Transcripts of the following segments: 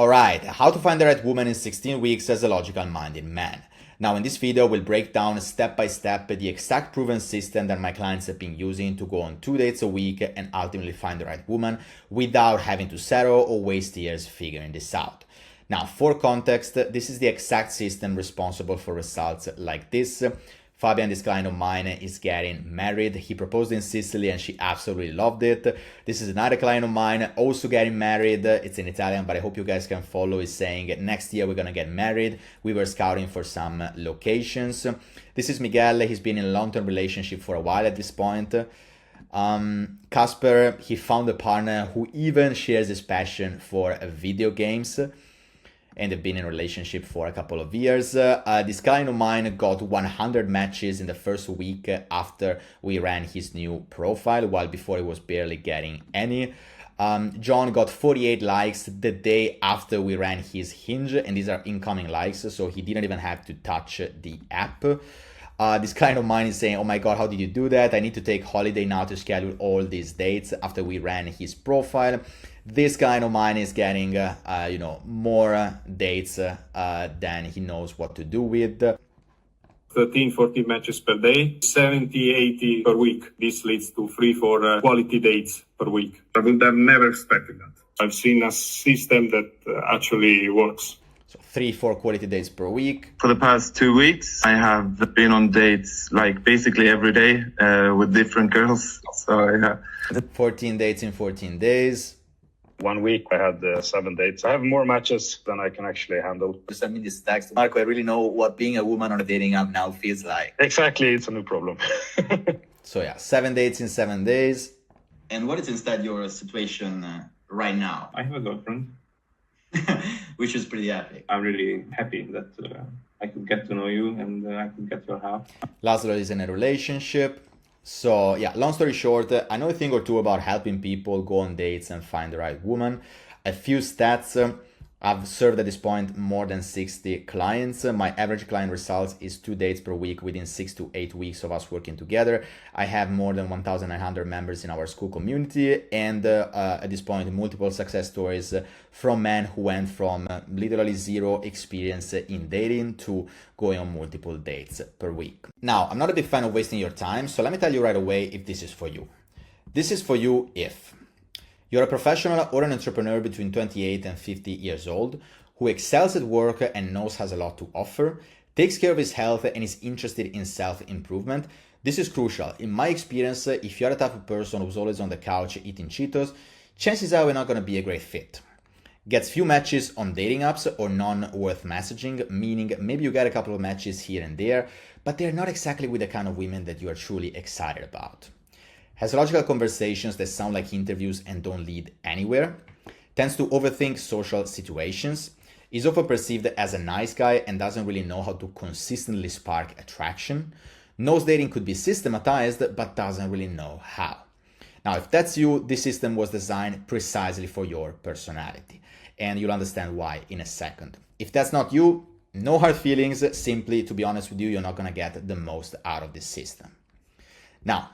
Alright, how to find the right woman in 16 weeks as a logical-minded man. Now in this video we'll break down step by step the exact proven system that my clients have been using to go on 2 dates a week and ultimately find the right woman without having to settle or waste years figuring this out. Now for context, this is the exact system responsible for results like this. Fabian, this client of mine, is getting married. He proposed in Sicily and she absolutely loved it. This is another client of mine also getting married. It's in Italian, but I hope you guys can follow. He's saying next year we're gonna get married. We were scouting for some locations. This is Miguel. He's been in a long-term relationship for a while at this point. Casper, he found a partner who even shares his passion for video games, and they've been in a relationship for a couple of years. This client of mine got 100 matches in the first week after we ran his new profile, while before he was barely getting any. John got 48 likes the day after we ran his Hinge, and these are incoming likes, so he didn't even have to touch the app. This client of mine is saying, oh my God, how did you do that? I need to take holiday now to schedule all these dates after we ran his profile. This client of mine is getting, more dates than he knows what to do with. 13, 14 matches per day, 70, 80 per week. This leads to 3-4 quality dates per week. I would have never expected that. I've seen a system that actually works. So 3-4 quality dates per week. For the past 2 weeks, I have been on dates like basically every day with different girls. So yeah. 14 dates in 14 days. 1 week I had 7 dates. I have more matches than I can actually handle. You send me this text, Marco, I really know what being a woman on a dating app now feels like. Exactly, it's a new problem. So yeah, 7 dates in 7 days. And what is instead your situation right now? I have a girlfriend. Which is pretty epic. I'm really happy that I could get to know you and I could get your help. Laszlo is in a relationship. So yeah, long story short, I know a thing or two about helping people go on dates and find the right woman. A few stats. I've served at this point more than 60 clients. My average client results is 2 dates per week within 6 to 8 weeks of us working together. I have more than 1,900 members in our school community, and at this point, multiple success stories from men who went from literally zero experience in dating to going on multiple dates per week. Now, I'm not a big fan of wasting your time, so let me tell you right away if this is for you. This is for you if you're a professional or an entrepreneur between 28 and 50 years old who excels at work and knows has a lot to offer, takes care of his health and is interested in self-improvement. This is crucial. In my experience, if you're the type of person who's always on the couch eating Cheetos, chances are we're not going to be a great fit. Gets few matches on dating apps or none worth messaging, meaning maybe you get a couple of matches here and there, but they're not exactly with the kind of women that you are truly excited about. Has logical conversations that sound like interviews and don't lead anywhere, tends to overthink social situations, is often perceived as a nice guy and doesn't really know how to consistently spark attraction, knows dating could be systematized but doesn't really know how. Now, if that's you, this system was designed precisely for your personality, and you'll understand why in a second. If that's not you, no hard feelings, simply, to be honest with you, you're not gonna get the most out of this system. Now,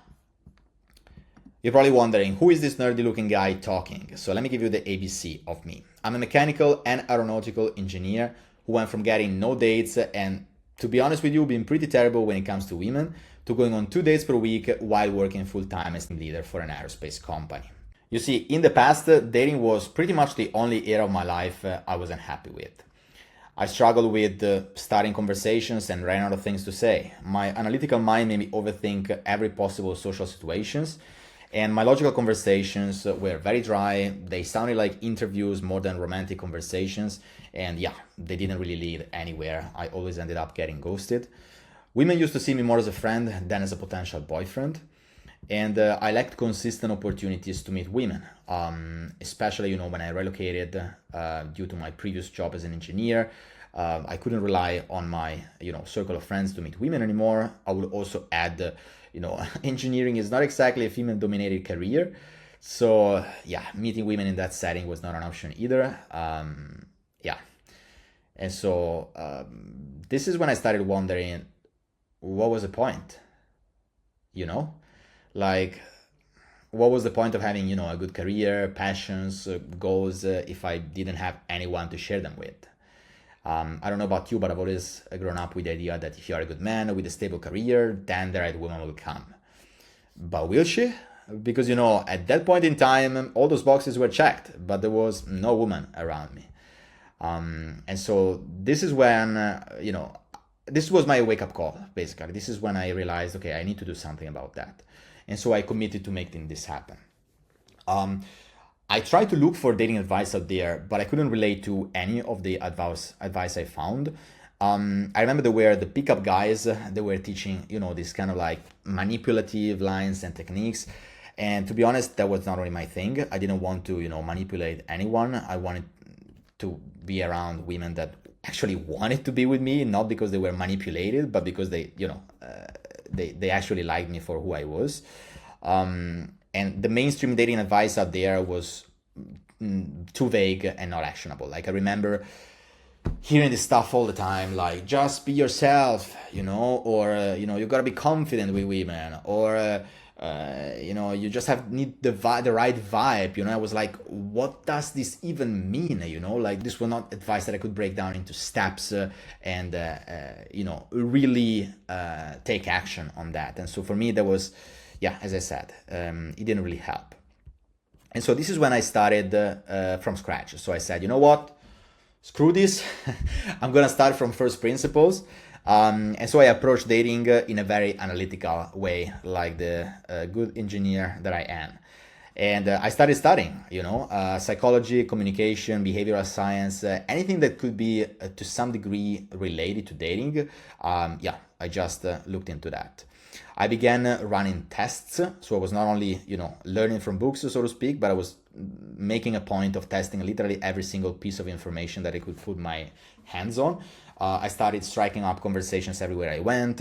you're probably wondering, who is this nerdy looking guy talking? So let me give you the ABC of me. I'm a mechanical and aeronautical engineer who went from getting no dates and, to be honest with you, being pretty terrible when it comes to women, to going on 2 dates per week while working full-time as team leader for an aerospace company. You see, in the past, dating was pretty much the only area of my life I wasn't happy with. I struggled with starting conversations and ran out of things to say. My analytical mind made me overthink every possible social situations, and my logical conversations were very dry. They sounded like interviews more than romantic conversations. And yeah, they didn't really lead anywhere. I always ended up getting ghosted. Women used to see me more as a friend than as a potential boyfriend. And I lacked consistent opportunities to meet women, especially, when I relocated due to my previous job as an engineer. I couldn't rely on my, circle of friends to meet women anymore. I would also add, engineering is not exactly a female-dominated career. So yeah, meeting women in that setting was not an option either. And so this is when I started wondering, what was the point? Like, what was the point of having, you know, a good career, passions, goals, if I didn't have anyone to share them with? I don't know about you, but I've always grown up with the idea that if you are a good man with a stable career, then the right woman will come. But will she? Because, you know, at that point in time, all those boxes were checked, but there was no woman around me. And so this is when, you know, this was my wake-up call, basically. This is when I realized, okay, I need to do something about that. And so I committed to making this happen. I tried to look for dating advice out there, but I couldn't relate to any of the advice I found. I remember there were the pickup guys, they were teaching, you know, this kind of like manipulative lines and techniques. And to be honest, that was not really my thing. I didn't want to, you know, manipulate anyone. I wanted to be around women that actually wanted to be with me, not because they were manipulated, but because they, you know, they actually liked me for who I was. And the mainstream dating advice out there was too vague and not actionable. Like I remember hearing this stuff all the time, like just be yourself, you know, or you know, you gotta be confident with women, or you know, you just need the right vibe, you know. I was like, what does this even mean, you know? Like this was not advice that I could break down into steps and you know, really take action on that. And so for me, that was, yeah, as I said, it didn't really help. And so this is when I started from scratch. So I said, you know what? Screw this. I'm gonna start from first principles. And so I approached dating in a very analytical way, like the good engineer that I am. And I started studying, you know, psychology, communication, behavioral science, anything that could be to some degree related to dating. Yeah, I just looked into that. I began running tests. So I was not only, you know, learning from books, so to speak, but I was making a point of testing literally every single piece of information that I could put my hands on. I started striking up conversations everywhere I went.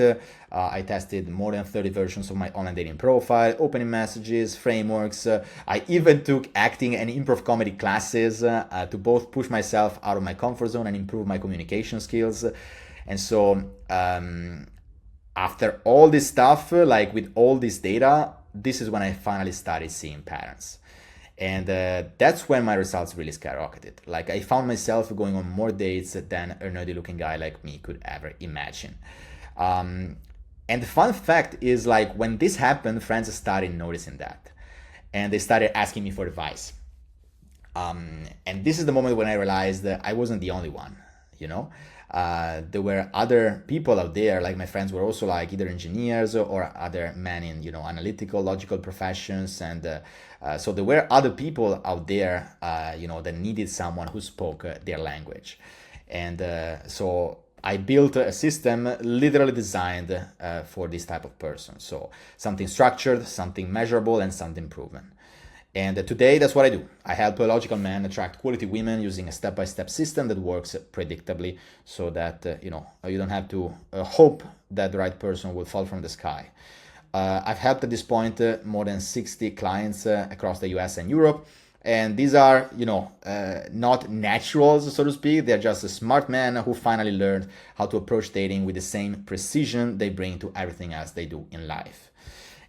I tested more than 30 versions of my online dating profile, opening messages, frameworks. I even took acting and improv comedy classes to both push myself out of my comfort zone and improve my communication skills. And so after all this stuff, like with all this data, this is when I finally started seeing patterns. And that's when my results really skyrocketed. Like I found myself going on more dates than a nerdy looking guy like me could ever imagine. And the fun fact is, like, when this happened, friends started noticing that. And they started asking me for advice. And this is the moment when I realized that I wasn't the only one, you know? There were other people out there, like my friends were also like either engineers or other men in, you know, analytical, logical professions. And so there were other people out there, you know, that needed someone who spoke their language. And so I built a system literally designed for this type of person. So something structured, something measurable, and something proven. And today, that's what I do. I help logical men attract quality women using a step-by-step system that works predictably, so that you know, you don't have to hope that the right person will fall from the sky. I've helped at this point more than 60 clients across the US and Europe. And these are, you know, not naturals, so to speak. They're just a smart men who finally learned how to approach dating with the same precision they bring to everything else they do in life.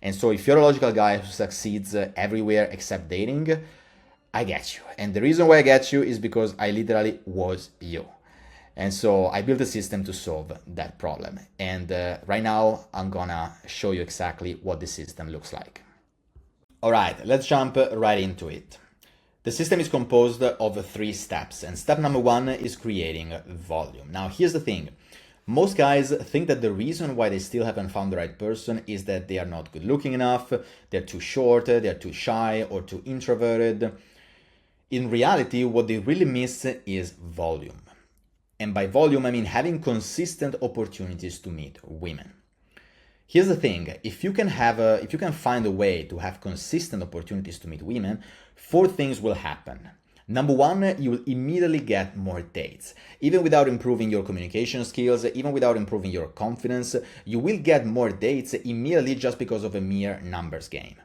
And so if you're a logical guy who succeeds everywhere except dating, I get you. And the reason why I get you is because I literally was you. And so I built a system to solve that problem. And right now, I'm gonna show you exactly what the system looks like. All right, let's jump right into it. The system is composed of 3 steps. And step number 1 is creating volume. Now, here's the thing. Most guys think that the reason why they still haven't found the right person is that they are not good looking enough, they're too short, they're too shy, or too introverted. In reality, what they really miss is volume. And by volume, I mean having consistent opportunities to meet women. Here's the thing, if you can find a way to have consistent opportunities to meet women, 4 things will happen. Number 1, you will immediately get more dates. Even without improving your communication skills, even without improving your confidence, you will get more dates immediately just because of a mere numbers game.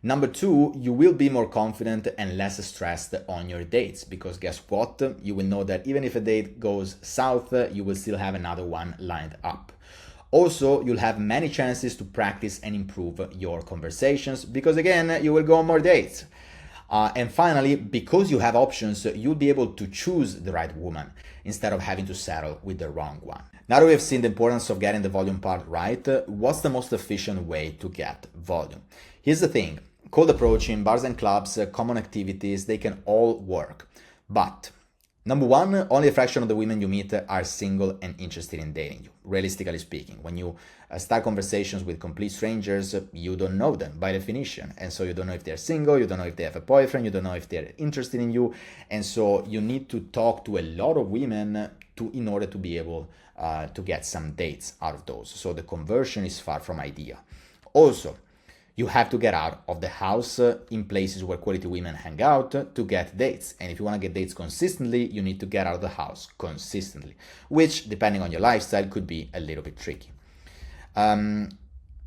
Number 2, you will be more confident and less stressed on your dates, because guess what? You will know that even if a date goes south, you will still have another one lined up. Also, you'll have many chances to practice and improve your conversations because, again, you will go on more dates. And finally, because you have options, you'll be able to choose the right woman instead of having to settle with the wrong one. Now that we have seen the importance of getting the volume part right, what's the most efficient way to get volume? Here's the thing. Cold approaching, bars and clubs, common activities, they can all work. But number one, only a fraction of the women you meet are single and interested in dating you, realistically speaking. When you start conversations with complete strangers, you don't know them by definition. And so you don't know if they're single, you don't know if they have a boyfriend, you don't know if they're interested in you. And so you need to talk to a lot of women in order to be able to get some dates out of those. So the conversion is far from ideal. Also, you have to get out of the house in places where quality women hang out to get dates. And if you want to get dates consistently, you need to get out of the house consistently, which, depending on your lifestyle, could be a little bit tricky.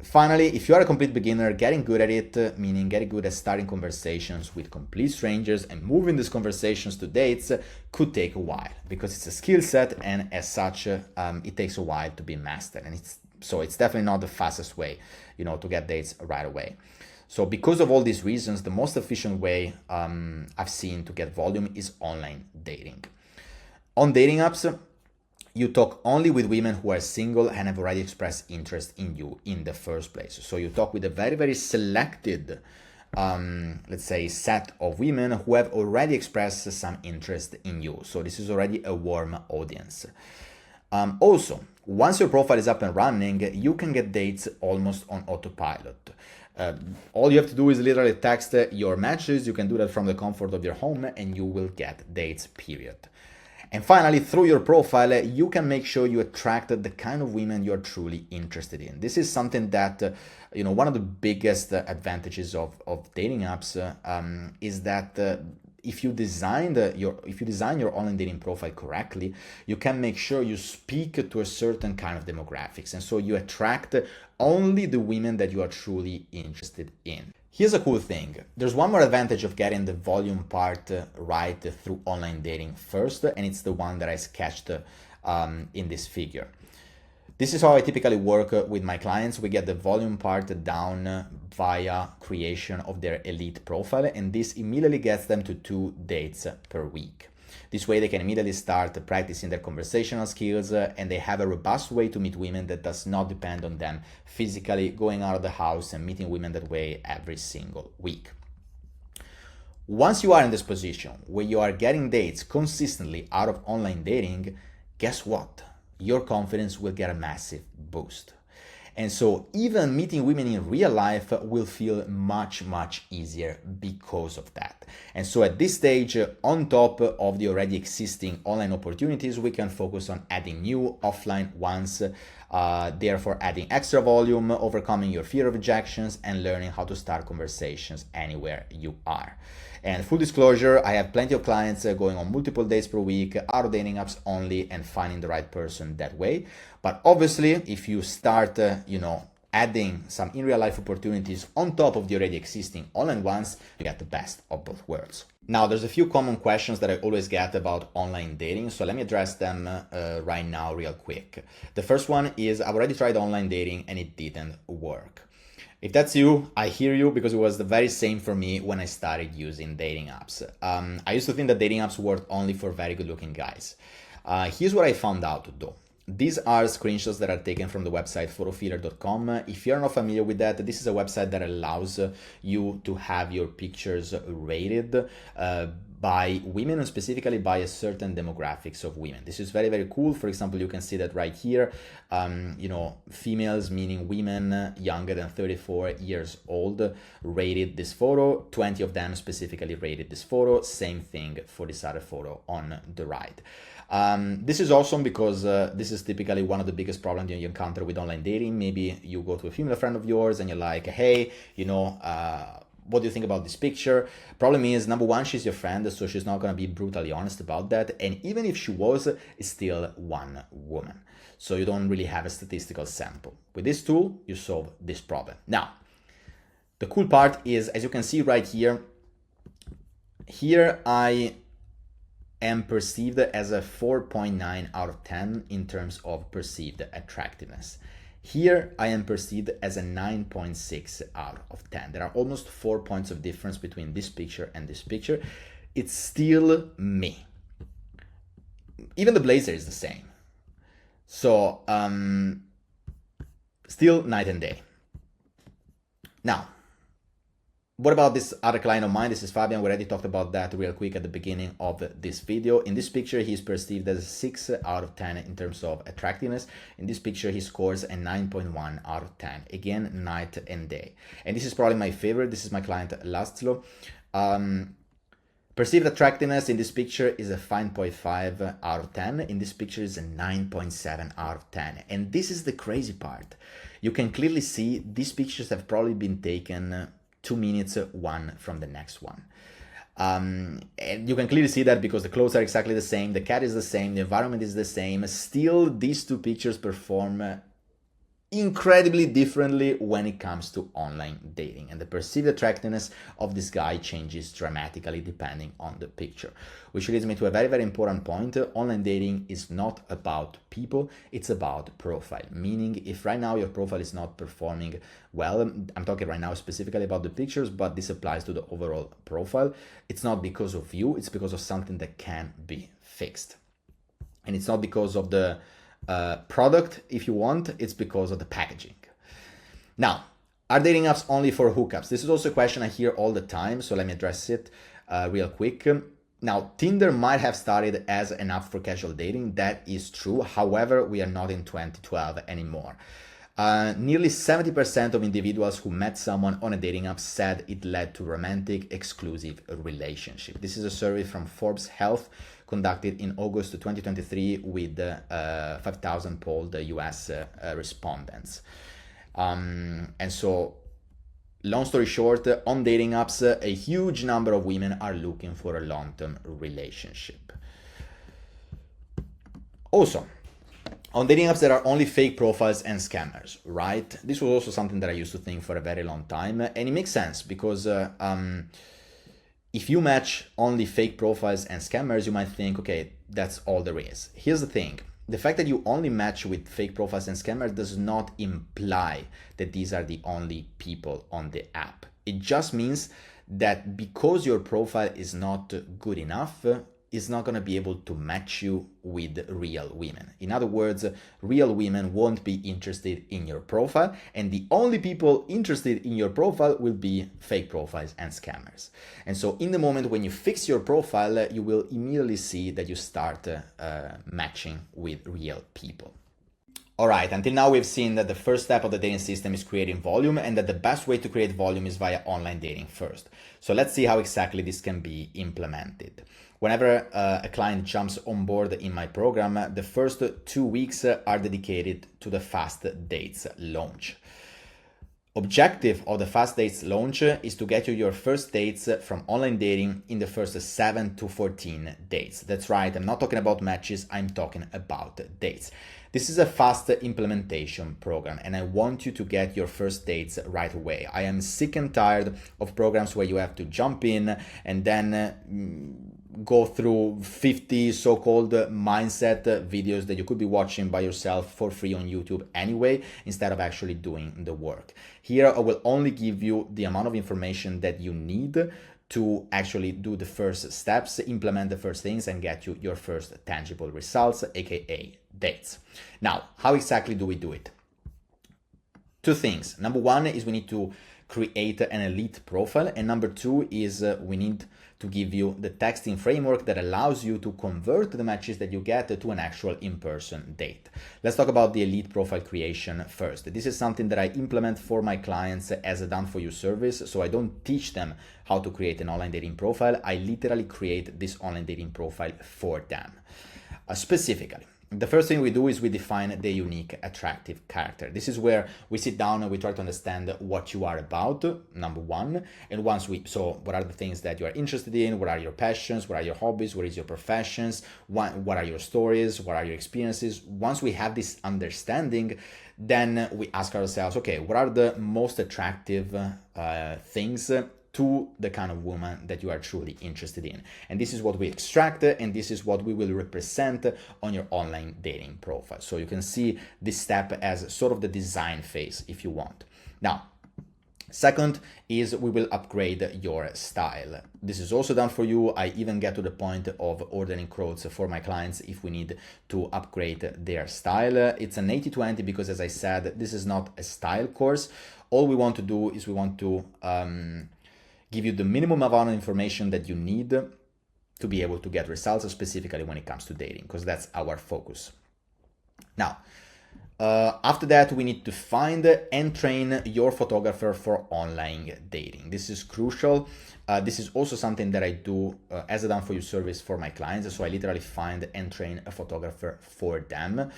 Finally, if you are a complete beginner, getting good at it, meaning getting good at starting conversations with complete strangers and moving these conversations to dates, could take a while because it's a skill set, and as such, it takes a while to be mastered. And it's definitely not the fastest way, to get dates right away. So because of all these reasons, the most efficient way I've seen to get volume is online dating. On dating apps, you talk only with women who are single and have already expressed interest in you in the first place. So you talk with a very, very selected, let's say, set of women who have already expressed some interest in you. So this is already a warm audience. Also, once your profile is up and running, you can get dates almost on autopilot. All you have to do is literally text your matches. You can do that from the comfort of your home and you will get dates, period. And finally, through your profile, you can make sure you attract the kind of women you're truly interested in. This is something that, one of the biggest advantages of dating apps is that if you design your online dating profile correctly, you can make sure you speak to a certain kind of demographics. And so you attract only the women that you are truly interested in. Here's a cool thing. There's one more advantage of getting the volume part right through online dating first, and it's the one that I sketched in this figure. This is how I typically work with my clients. We get the volume part down via creation of their elite profile, and this immediately gets them to 2 dates per week. This way they can immediately start practicing their conversational skills and they have a robust way to meet women that does not depend on them physically going out of the house and meeting women that way every single week. Once you are in this position where you are getting dates consistently out of online dating, guess what? Your confidence will get a massive boost. And so even meeting women in real life will feel much, much easier because of that. And so at this stage, on top of the already existing online opportunities, we can focus on adding new offline ones, therefore adding extra volume, overcoming your fear of rejections, and learning how to start conversations anywhere you are. And full disclosure, I have plenty of clients going on multiple dates per week, out of dating apps only, and finding the right person that way. But obviously, if you start, adding some in real life opportunities on top of the already existing online ones, you get the best of both worlds. Now, there's a few common questions that I always get about online dating, so let me address them right now real quick. The first one is, I've already tried online dating and it didn't work. If that's you, I hear you, because it was the very same for me when I started using dating apps. I used to think that dating apps worked only for very good looking guys. Here's what I found out though. These are screenshots that are taken from the website photofiller.com. If you're not familiar with that, this is a website that allows you to have your pictures rated by women, and specifically by a certain demographics of women. This is very, very cool. For example, you can see that right here, females, meaning women younger than 34 years old, rated this photo. 20 of them specifically rated this photo. Same thing for this other photo on the right. This is awesome because this is typically one of the biggest problems you encounter with online dating. Maybe you go to a female friend of yours and you're like, hey, what do you think about this picture? Problem is, number one, she's your friend, so she's not going to be brutally honest about that. And even if she was, it's still one woman. So you don't really have a statistical sample. With this tool, you solve this problem. Now, the cool part is, as you can see right here, I am perceived as a 4.9 out of 10 in terms of perceived attractiveness. Here I am perceived as a 9.6 out of 10. There are almost 4 points of difference between this picture and this picture. It's still me. Even the blazer is the same. So still night and day. Now, what about this other client of mine? This is Fabian. We already talked about that real quick at the beginning of this video. In this picture, he's perceived as a 6 out of 10 in terms of attractiveness. In this picture, he scores a 9.1 out of 10. Again, night and day. And this is probably my favorite. This is my client, Laszlo. Perceived attractiveness in this picture is a 5.5 out of 10. In this picture is a 9.7 out of 10. And this is the crazy part. You can clearly see these pictures have probably been taken 2 minutes, one from the next one. And you can clearly see that because the clothes are exactly the same, the cat is the same, the environment is the same. Still, these two pictures perform incredibly differently when it comes to online dating, and the perceived attractiveness of this guy changes dramatically depending on the picture, which leads me to a very, very important point. Online dating is not about people, it's about profile. Meaning, if right now your profile is not performing well, I'm talking right now specifically about the pictures, but this applies to the overall profile, it's not because of you, it's because of something that can be fixed. And it's not because of the product, if you want, it's because of the packaging. Now, are dating apps only for hookups? This is also a question I hear all the time, so let me address it real quick. Now, Tinder might have started as an app for casual dating. That is true. However, we are not in 2012 anymore. Nearly 70% of individuals who met someone on a dating app said it led to romantic, exclusive relationship. This is a survey from Forbes Health conducted in August 2023 with 5,000 polled US respondents. And so, long story short, on dating apps, a huge number of women are looking for a long-term relationship. Also, on dating apps, there are only fake profiles and scammers, right? This was also something that I used to think for a very long time, and it makes sense because if you match only fake profiles and scammers, you might think, okay, that's all there is. Here's the thing. The fact that you only match with fake profiles and scammers does not imply that these are the only people on the app. It just means that because your profile is not good enough, is not going to be able to match you with real women. In other words, real women won't be interested in your profile, and the only people interested in your profile will be fake profiles and scammers. And so in the moment when you fix your profile, you will immediately see that you start matching with real people. All right, until now we've seen that the first step of the dating system is creating volume, and that the best way to create volume is via online dating first. So let's see how exactly this can be implemented. Whenever a client jumps on board in my program, the first 2 weeks are dedicated to the Fast Dates launch. Objective of the Fast Dates launch is to get you your first dates from online dating in the first 7 to 14 days. That's right, I'm not talking about matches, I'm talking about dates. This is a fast implementation program, and I want you to get your first dates right away. I am sick and tired of programs where you have to jump in and then go through 50 so-called mindset videos that you could be watching by yourself for free on YouTube anyway, instead of actually doing the work. Here, I will only give you the amount of information that you need to actually do the first steps, implement the first things, and get you your first tangible results, aka dates. Now, how exactly do we do it? 2 things. Number 1 is we need to create an elite profile, and number 2 is we need to give you the texting framework that allows you to convert the matches that you get to an actual in-person date. Let's talk about the elite profile creation first. This is something that I implement for my clients as a done-for-you service, so I don't teach them how to create an online dating profile. I literally create this online dating profile for them. Specifically, the first thing we do is we define the unique attractive character. This is where we sit down and we try to understand what you are about, number 1. And so what are the things that you are interested in? What are your passions? What are your hobbies? What is your professions? What are your stories? What are your experiences? Once we have this understanding, then we ask ourselves, okay, what are the most attractive things to the kind of woman that you are truly interested in. And this is what we extract, and this is what we will represent on your online dating profile. So you can see this step as sort of the design phase if you want. Now, second is we will upgrade your style. This is also done for you. I even get to the point of ordering quotes for my clients if we need to upgrade their style. It's an 80-20 because, as I said, this is not a style course. All we want to do is we want to give you the minimum amount of information that you need to be able to get results, specifically when it comes to dating, because that's our focus. Now, after that, we need to find and train your photographer for online dating. This is crucial. This is also something that I do as a done for you service for my clients. So I literally find and train a photographer for them.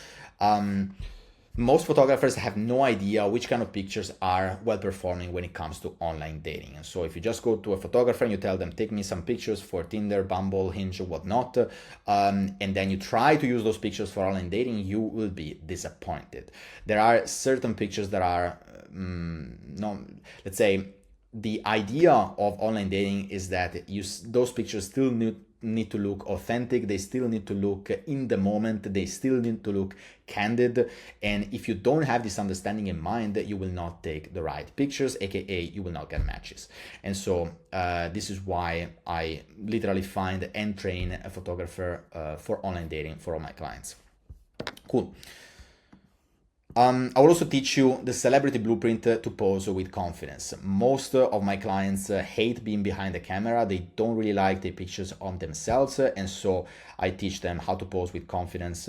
Most photographers have no idea which kind of pictures are well performing when it comes to online dating. And so if you just go to a photographer and you tell them, take me some pictures for Tinder, Bumble, Hinge, or whatnot, and then you try to use those pictures for online dating, you will be disappointed. There are certain pictures that are, let's say, the idea of online dating is that those pictures still need to look authentic, they still need to look in the moment, they still need to look candid, and if you don't have this understanding in mind, you will not take the right pictures, aka you will not get matches. And so this is why I literally find and train a photographer for online dating for all my clients. Cool. I will also teach you the celebrity blueprint to pose with confidence. Most of my clients hate being behind the camera. They don't really like the pictures on themselves. And so I teach them how to pose with confidence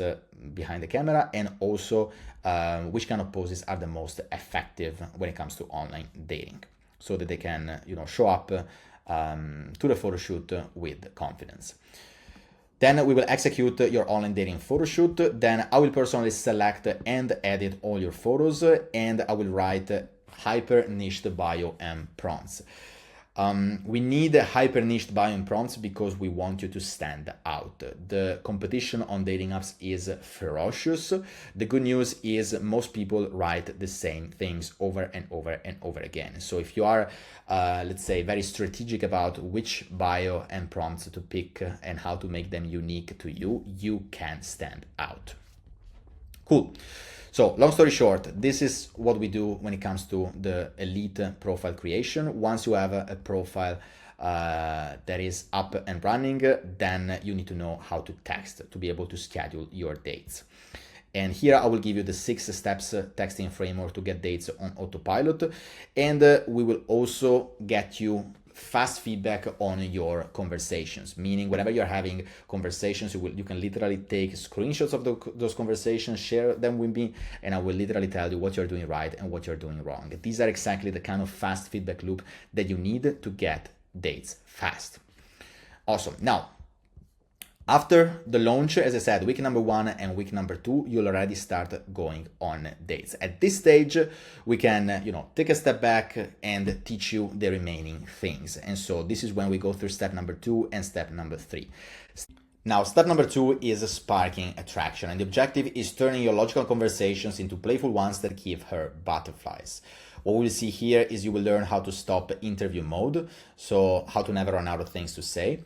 behind the camera, and also which kind of poses are the most effective when it comes to online dating, so that they can, show up to the photo shoot with confidence. Then we will execute your online dating photo shoot. Then I will personally select and edit all your photos, and I will write hyper niched bio and prompts. We need a hyper niched bio and prompts because we want you to stand out. The competition on dating apps is ferocious. The good news is most people write the same things over and over and over again. So if you are, let's say, very strategic about which bio and prompts to pick and how to make them unique to you, you can stand out. Cool. So long story short, this is what we do when it comes to the elite profile creation. Once you have a profile that is up and running, then you need to know how to text to be able to schedule your dates. And here I will give you the 6 steps texting framework to get dates on autopilot. And we will also get you fast feedback on your conversations, meaning whenever you're having conversations, you can literally take screenshots of those conversations, share them with me, and I will literally tell you what you're doing right and what you're doing wrong. These are exactly the kind of fast feedback loop that you need to get dates fast. Awesome. Now, after the launch, as I said, week number 1 and week number 2, you'll already start going on dates. At this stage, we can, take a step back and teach you the remaining things. And so this is when we go through step number 2 and step number 3. Now, step number 2 is sparking attraction. And the objective is turning your logical conversations into playful ones that give her butterflies. What we'll see here is you will learn how to stop interview mode. So how to never run out of things to say.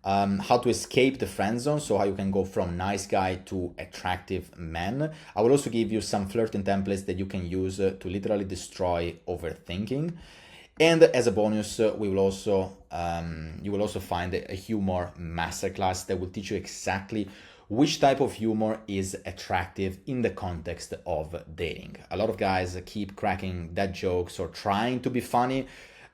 How to escape the friend zone, so how you can go from nice guy to attractive man. I will also give you some flirting templates that you can use to literally destroy overthinking. And as a bonus, you will also find a humor masterclass that will teach you exactly which type of humor is attractive in the context of dating. A lot of guys keep cracking dad jokes or trying to be funny.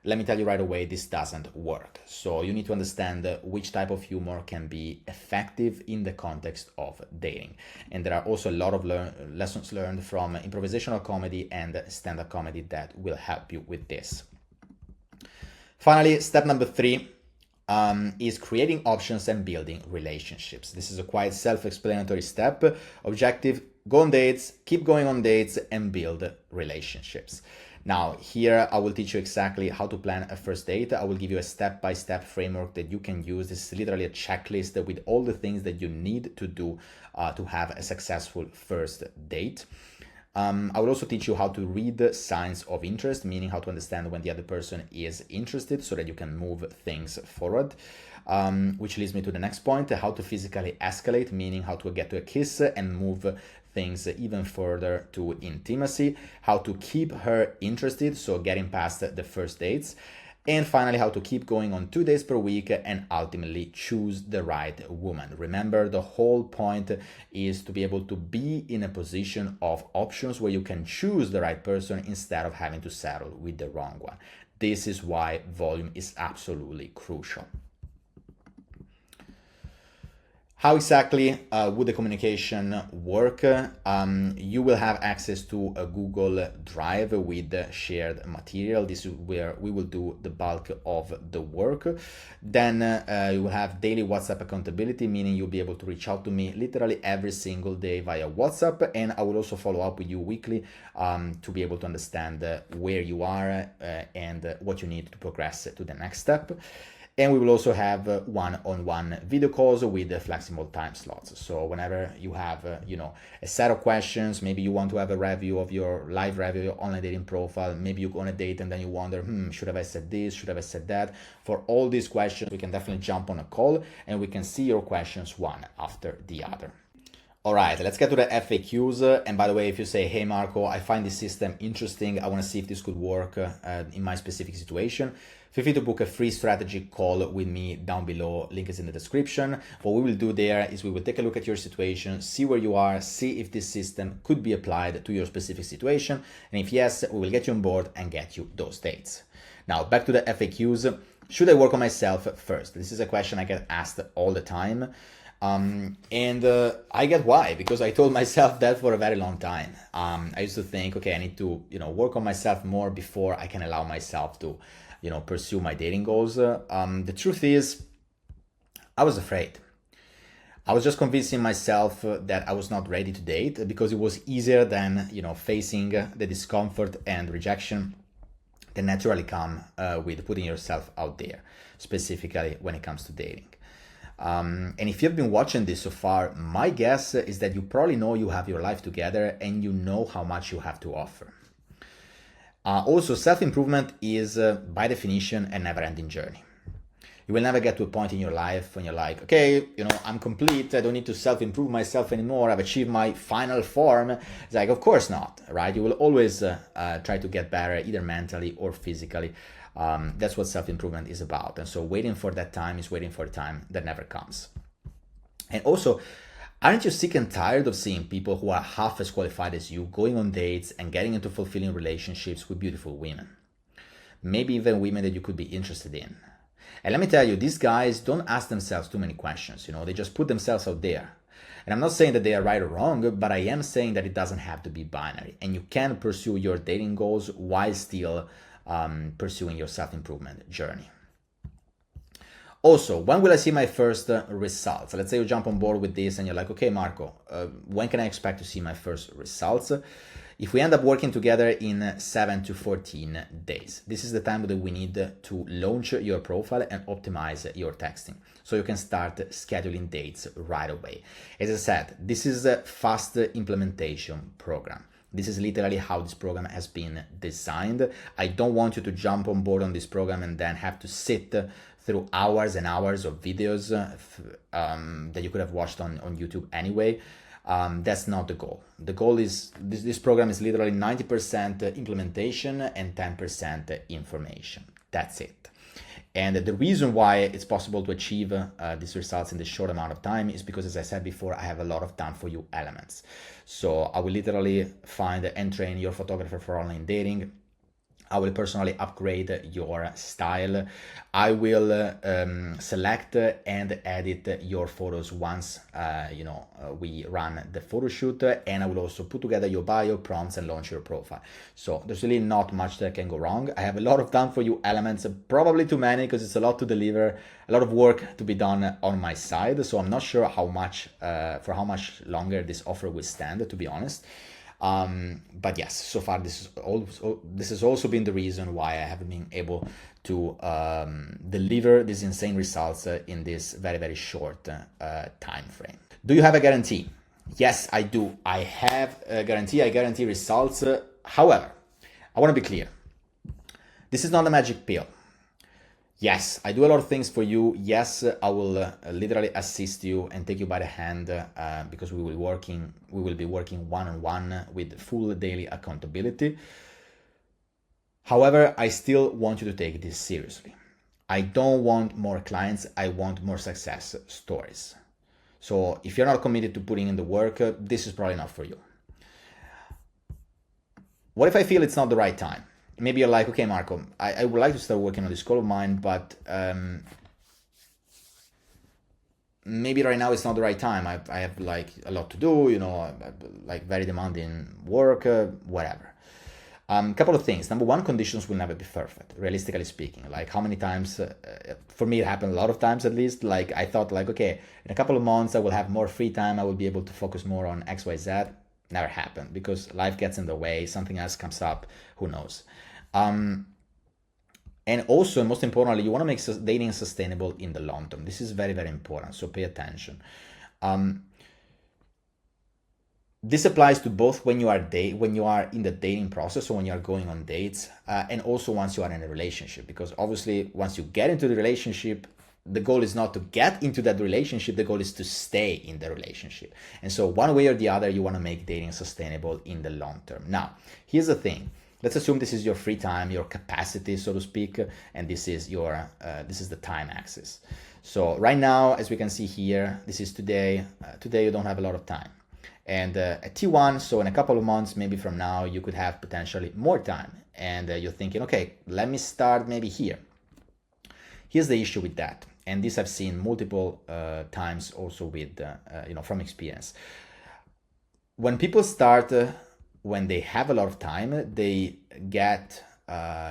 Let me tell you right away, this doesn't work. So you need to understand which type of humor can be effective in the context of dating. And there are also a lot of lessons learned from improvisational comedy and stand-up comedy that will help you with this. Finally, step number 3 is creating options and building relationships. This is a quite self-explanatory step. Objective, go on dates, keep going on dates, and build relationships. Now, here I will teach you exactly how to plan a first date. I will give you a step-by-step framework that you can use. This is literally a checklist with all the things that you need to do to have a successful first date. I will also teach you how to read signs of interest, meaning how to understand when the other person is interested so that you can move things forward. Which leads me to the next point, how to physically escalate, meaning how to get to a kiss and move things even further to intimacy, how to keep her interested, so getting past the first dates, and finally, how to keep going on 2 days per week and ultimately choose the right woman. Remember, the whole point is to be able to be in a position of options where you can choose the right person instead of having to settle with the wrong one. This is why volume is absolutely crucial. How exactly would the communication work? You will have access to a Google Drive with shared material. This is where we will do the bulk of the work. Then you will have daily WhatsApp accountability, meaning you'll be able to reach out to me literally every single day via WhatsApp. And I will also follow up with you weekly to be able to understand where you are and what you need to progress to the next step. And we will also have one-on-one video calls with flexible time slots. So whenever you have, a set of questions, maybe you want to have a review of your live review, your online dating profile, maybe you go on a date and then you wonder, should have I said this? Should have I said that? For all these questions, we can definitely jump on a call and we can see your questions one after the other. All right, let's get to the FAQs. And by the way, if you say, hey, Marco, I find this system interesting, I want to see if this could work in my specific situation, feel free to book a free strategy call with me down below. Link is in the description. What we will do there is we will take a look at your situation, see where you are, see if this system could be applied to your specific situation. And if yes, we will get you on board and get you those dates. Now, back to the FAQs. Should I work on myself first? This is a question I get asked all the time. I get why, because I told myself that for a very long time. I used to think, okay, I need to, work on myself more before I can allow myself to, pursue my dating goals. The truth is, I was afraid. I was just convincing myself that I was not ready to date because it was easier than, facing the discomfort and rejection that naturally come with putting yourself out there, specifically when it comes to dating. And if you've been watching this so far, my guess is that you probably know you have your life together and you know how much you have to offer. Also, self-improvement is, by definition, a never-ending journey. You will never get to a point in your life when you're like, okay, I'm complete, I don't need to self-improve myself anymore, I've achieved my final form. It's like, of course not, right? You will always try to get better, either mentally or physically. That's what self-improvement is about. And so waiting for that time is waiting for a time that never comes. And also, aren't you sick and tired of seeing people who are half as qualified as you going on dates and getting into fulfilling relationships with beautiful women? Maybe even women that you could be interested in. And let me tell you, these guys don't ask themselves too many questions, they just put themselves out there. And I'm not saying that they are right or wrong, but I am saying that it doesn't have to be binary. And you can pursue your dating goals while still pursuing your self-improvement journey. Also, when will I see my first results? Let's say you jump on board with this and you're like, okay, Marco, when can I expect to see my first results? If we end up working together in 7 to 14 days, this is the time that we need to launch your profile and optimize your texting so you can start scheduling dates right away. As I said, this is a fast implementation program. This is literally how this program has been designed. I don't want you to jump on board on this program and then have to sit through hours and hours of videos that you could have watched on YouTube anyway. That's not the goal. The goal is, this program is literally 90% implementation and 10% information. That's it. And the reason why it's possible to achieve these results in this short amount of time is because, as I said before, I have a lot of done for you elements. So I will literally find and train your photographer for online dating. I will personally upgrade your style. I will select and edit your photos once we run the photo shoot, and I will also put together your bio, prompts, and launch your profile. So there's really not much that can go wrong. I have a lot of done for you elements, probably too many because it's a lot to deliver, a lot of work to be done on my side. So I'm not sure how much longer this offer will stand, to be honest. But yes, so far this has also been the reason why I haven't been able to deliver these insane results in this very, very short time frame. Do you have a guarantee? Yes, I do. I have a guarantee. I guarantee results. However, I want to be clear. This is not a magic pill. Yes, I do a lot of things for you. Yes, I will literally assist you and take you by the hand because we will be working one-on-one with full daily accountability. However, I still want you to take this seriously. I don't want more clients. I want more success stories. So if you're not committed to putting in the work, this is probably not for you. What if I feel it's not the right time? Maybe you're like, okay, Marco, I would like to start working on this goal of mine, but maybe right now it's not the right time. I have like a lot to do, you know, like very demanding work, whatever. Couple of things. Number one, conditions will never be perfect, realistically speaking. Like how many times, for me it happened a lot of times at least, like I thought like, okay, in a couple of months I will have more free time, I will be able to focus more on X, Y, Z. Never happened because life gets in the way, something else comes up, who knows. And also, most importantly, you want to make dating sustainable in the long term. This is very, very important, so pay attention. This applies to both when you are in the dating process or when you are going on dates, and also once you are in a relationship, because obviously once you get into the relationship, the goal is not to get into that relationship, the goal is to stay in the relationship. And so one way or the other, you want to make dating sustainable in the long term. Now, here's the thing. Let's assume this is your free time, your capacity, so to speak, and this is the time axis. So right now, as we can see here, this is today. Today you don't have a lot of time. And at T1, so in a couple of months, maybe from now, you could have potentially more time. And you're thinking, okay, let me start maybe here. Here's the issue with that. And this I've seen multiple times also with, from experience. When people start, when they have a lot of time, they get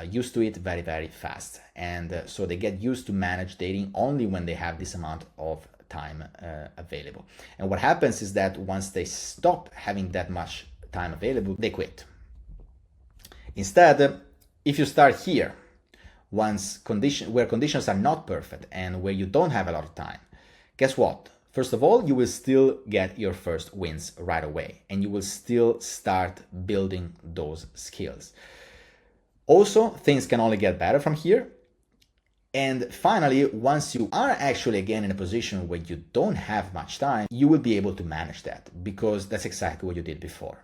used to it very, very fast. And so they get used to manage dating only when they have this amount of time available. And what happens is that once they stop having that much time available, they quit. Instead, if you start here, where conditions are not perfect and where you don't have a lot of time, guess what? First of all, you will still get your first wins right away, and you will still start building those skills. Also, things can only get better from here. And finally, once you are actually again in a position where you don't have much time, you will be able to manage that because that's exactly what you did before.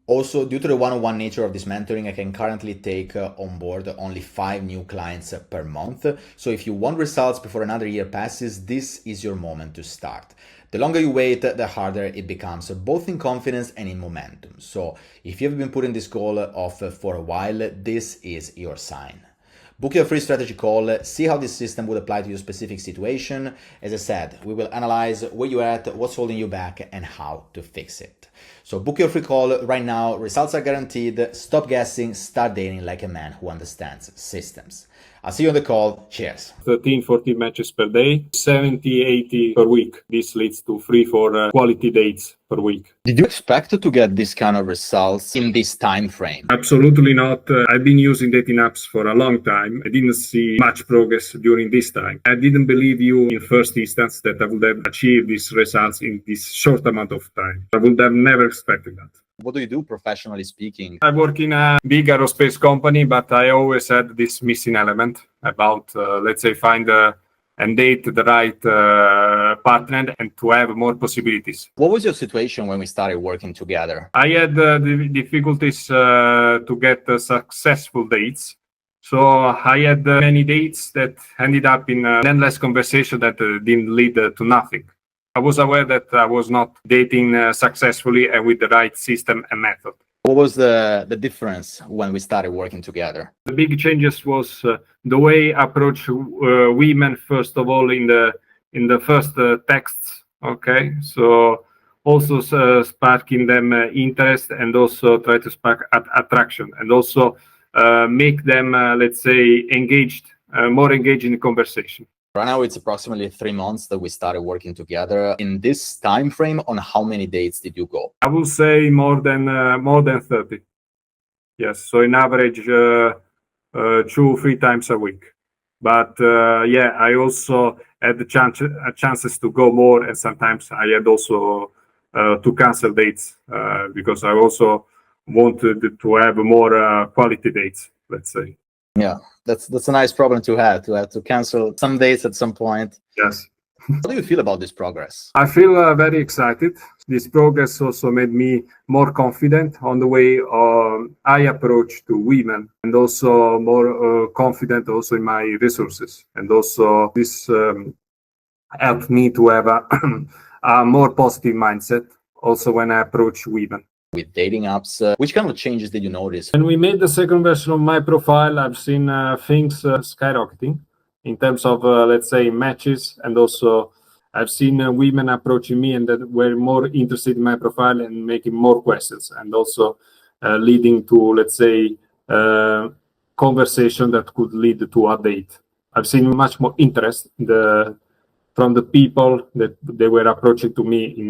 Also, due to the one-on-one nature of this mentoring, I can currently take on board only 5 new clients per month. So if you want results before another year passes, this is your moment to start. The longer you wait, the harder it becomes, both in confidence and in momentum. So if you've been putting this goal off for a while, this is your sign. Book your free strategy call, see how this system would apply to your specific situation. As I said, we will analyze where you're at, what's holding you back, and how to fix it. So book your free call right now. Results are guaranteed. Stop guessing, start dating like a man who understands systems. I'll see you on the call. Cheers. 13, 14 matches per day, 70, 80 per week. This leads to 3-4 quality dates per week. Did you expect to get this kind of results in this time frame? Absolutely not. I've been using dating apps for a long time. I didn't see much progress during this time. I didn't believe you in first instance that I would have achieved these results in this short amount of time. I would have never expected that. What do you do professionally speaking? I work in a big aerospace company, but I always had this missing element about, let's say, find and date the right partner and to have more possibilities. What was your situation when we started working together? I had the difficulties to get successful dates. So I had many dates that ended up in an endless conversation that didn't lead to nothing. I was aware that I was not dating successfully and with the right system and method. What was the difference when we started working together? The big changes was the way I approach women, first of all, in the first texts. Okay, so also sparking them interest and also try to spark attraction and also make them, let's say, engaged, more engaged in the conversation. Right now, it's approximately 3 months that we started working together. In this time frame, on how many dates did you go? I will say more than 30. Yes, so in average 2-3 times a week. But I also had the chances to go more, and sometimes I had also to cancel dates because I also wanted to have more quality dates, let's say. Yeah, that's a nice problem to have to cancel some dates at some point. Yes. How do you feel about this progress? I feel very excited. This progress also made me more confident on the way I approach to women, and also more confident also in my resources. And also this helped me to have a more positive mindset also when I approach women. With dating apps, which kind of changes did you notice? When we made the second version of my profile, I've seen things skyrocketing in terms of, let's say, matches. And also I've seen women approaching me and that were more interested in my profile and making more questions, and also leading to, let's say, conversation that could lead to a date. I've seen much more interest from the people that they were approaching to me in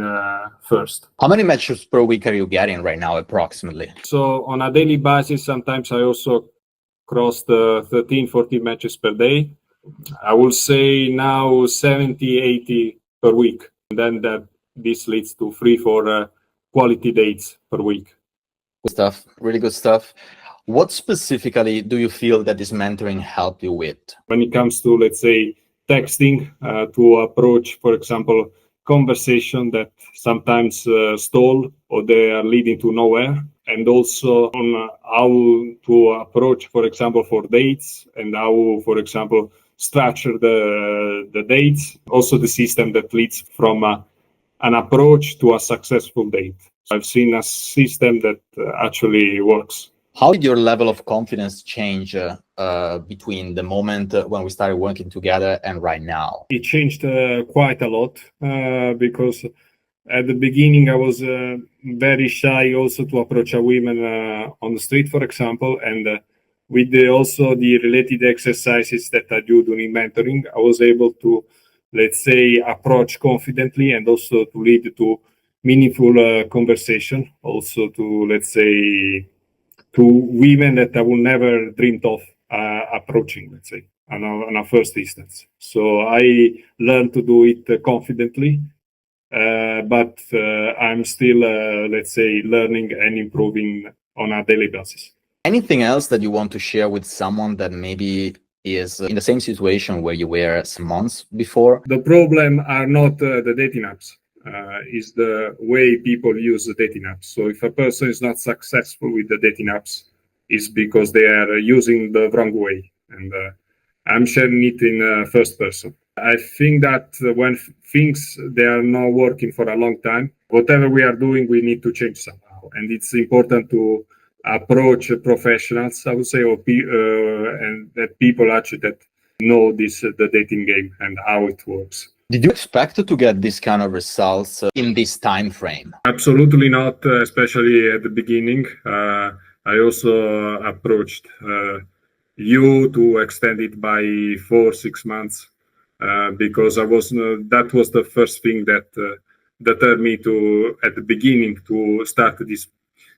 first. How many matches per week are you getting right now, approximately? So on a daily basis, sometimes I also cross the 13, 14 matches per day. I will say now 70, 80 per week. And then this leads to 3-4 quality dates per week. Good stuff, really good stuff. What specifically do you feel that this mentoring helped you with? When it comes to, let's say, texting, to approach, for example, conversation that sometimes stall or they are leading to nowhere, and also on how to approach, for example, for dates, and how, for example, structure the dates, also the system that leads from an approach to a successful date. I've seen a system that actually works. How did your level of confidence change between the moment when we started working together and right now? It changed quite a lot because at the beginning I was very shy also to approach a woman on the street, for example, and with also the related exercises that I do during mentoring, I was able to, let's say, approach confidently and also to lead to meaningful conversation, also to, let's say, to women that I would never dreamed of approaching, let's say, on a first instance. So I learned to do it confidently, but I'm still, let's say, learning and improving on a daily basis. Anything else that you want to share with someone that maybe is in the same situation where you were some months before? The problem are not the dating apps. Is the way people use the dating apps. So if a person is not successful with the dating apps, it's because they are using the wrong way. And I'm sharing it in first person. I think that when things they are not working for a long time, whatever we are doing, we need to change somehow. And it's important to approach professionals, I would say, or and that people actually that know the dating game and how it works. Did you expect to get this kind of results in this time frame? Absolutely not, especially at the beginning. I also approached you to extend it by 4-6 months because that was the first thing that deterred me to, at the beginning, to start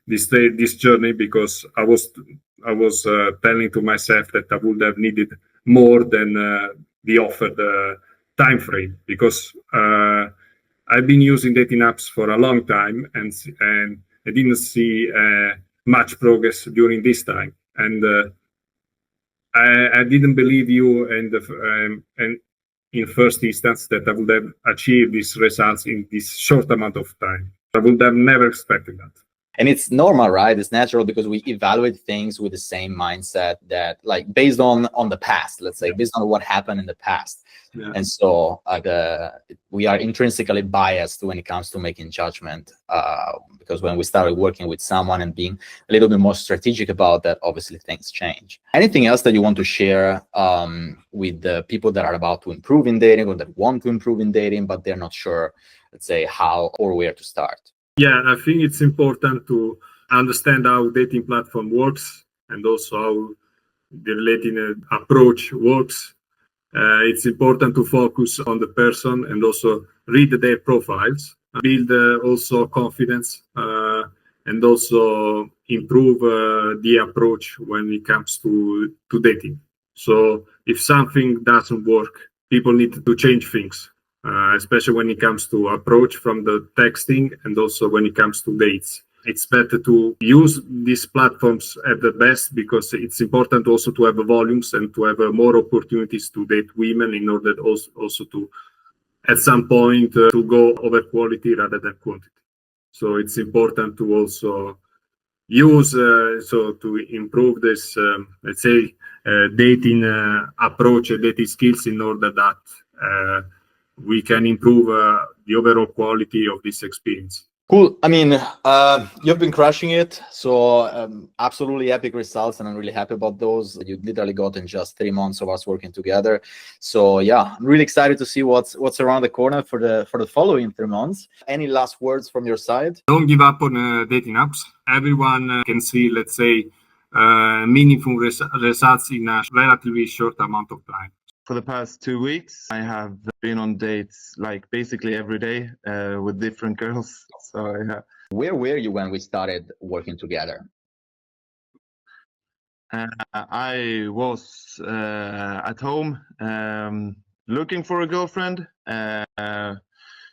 this journey, because I was telling to myself that I would have needed more than the offered time frame, because I've been using dating apps for a long time and I didn't see much progress during this time, and I didn't believe you and in first instance that I would have achieved these results in this short amount of time. I would have never expected that. And it's normal, right? It's natural because we evaluate things with the same mindset that, like, based on the past, let's say, based on what happened in the past. Yeah. And so we are intrinsically biased when it comes to making judgment, because when we started working with someone and being a little bit more strategic about that, obviously things change. Anything else that you want to share with the people that are about to improve in dating, or that want to improve in dating, but they're not sure, let's say, how or where to start? Yeah, I think it's important to understand how dating platform works and also how the related approach works. It's important to focus on the person and also read their profiles, build also confidence, and also improve the approach when it comes to dating. So if something doesn't work, people need to change things. especially when it comes to approach from the texting and also when it comes to dates. It's better to use these platforms at the best because it's important also to have volumes and to have more opportunities to date women in order also to, at some point, to go over quality rather than quantity. So it's important to also use so to improve this, let's say, dating approach, dating skills in order that we can improve the overall quality of this experience. Cool. I mean, you've been crushing it. So absolutely epic results, and I'm really happy about those. You literally got in just 3 months of us working together. So yeah, I'm really excited to see what's around the corner for the following 3 months. Any last words from your side? Don't give up on dating apps. Everyone can see, let's say, meaningful results in a relatively short amount of time. For the past 2 weeks, I have been on dates like basically every day with different girls. So yeah. Where were you when we started working together? I was at home looking for a girlfriend,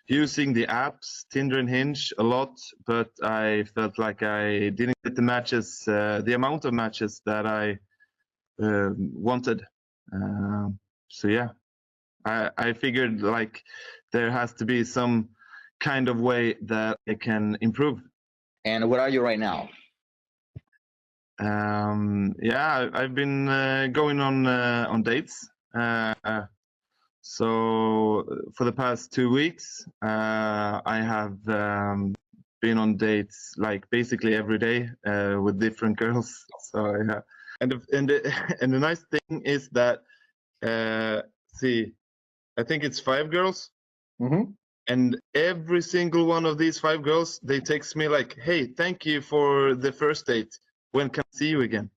using the apps Tinder and Hinge a lot, but I felt like I didn't get the matches, the amount of matches that I wanted. So yeah, I figured like there has to be some kind of way that I can improve. And where are you right now? Yeah, I've been going on dates. So for the past 2 weeks, I have been on dates like basically every day with different girls. So yeah, and the nice thing is that see, I think it's 5 girls. Mm-hmm. And every single one of these 5 girls, they text me like, "Hey, thank you for the first date. When can I see you again?"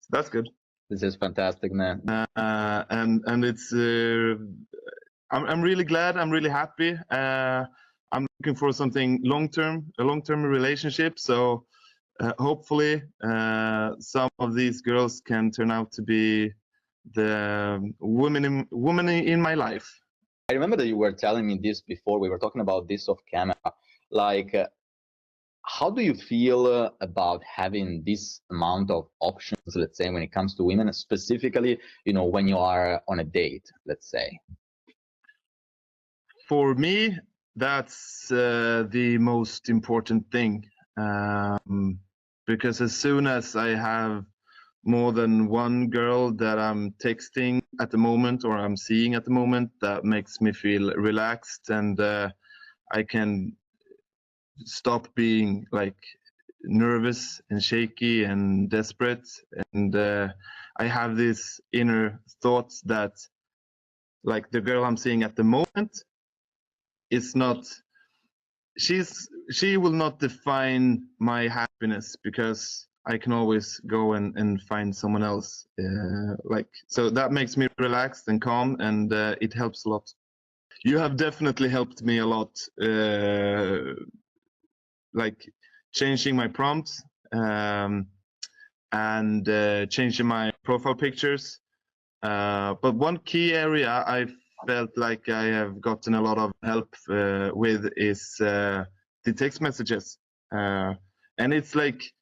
So that's good. This is fantastic, man. And it's I'm really glad. I'm really happy. I'm looking for something long-term, a long-term relationship. So hopefully, some of these girls can turn out to be the woman in my life. I remember that you were telling me this before. We were talking about this off camera. Like, how do you feel about having this amount of options, let's say, when it comes to women, specifically, when you are on a date, let's say? For me, that's the most important thing, because as soon as I have more than one girl that I'm texting at the moment or I'm seeing at the moment, that makes me feel relaxed, and I can stop being like nervous and shaky and desperate, and I have this inner thoughts that like the girl I'm seeing at the moment is not, she will not define my happiness, because I can always go and find someone else. Like, so that makes me relaxed and calm, and it helps a lot. You have definitely helped me a lot, like changing my prompts and changing my profile pictures. But one key area I felt like I have gotten a lot of help with is the text messages. And it's like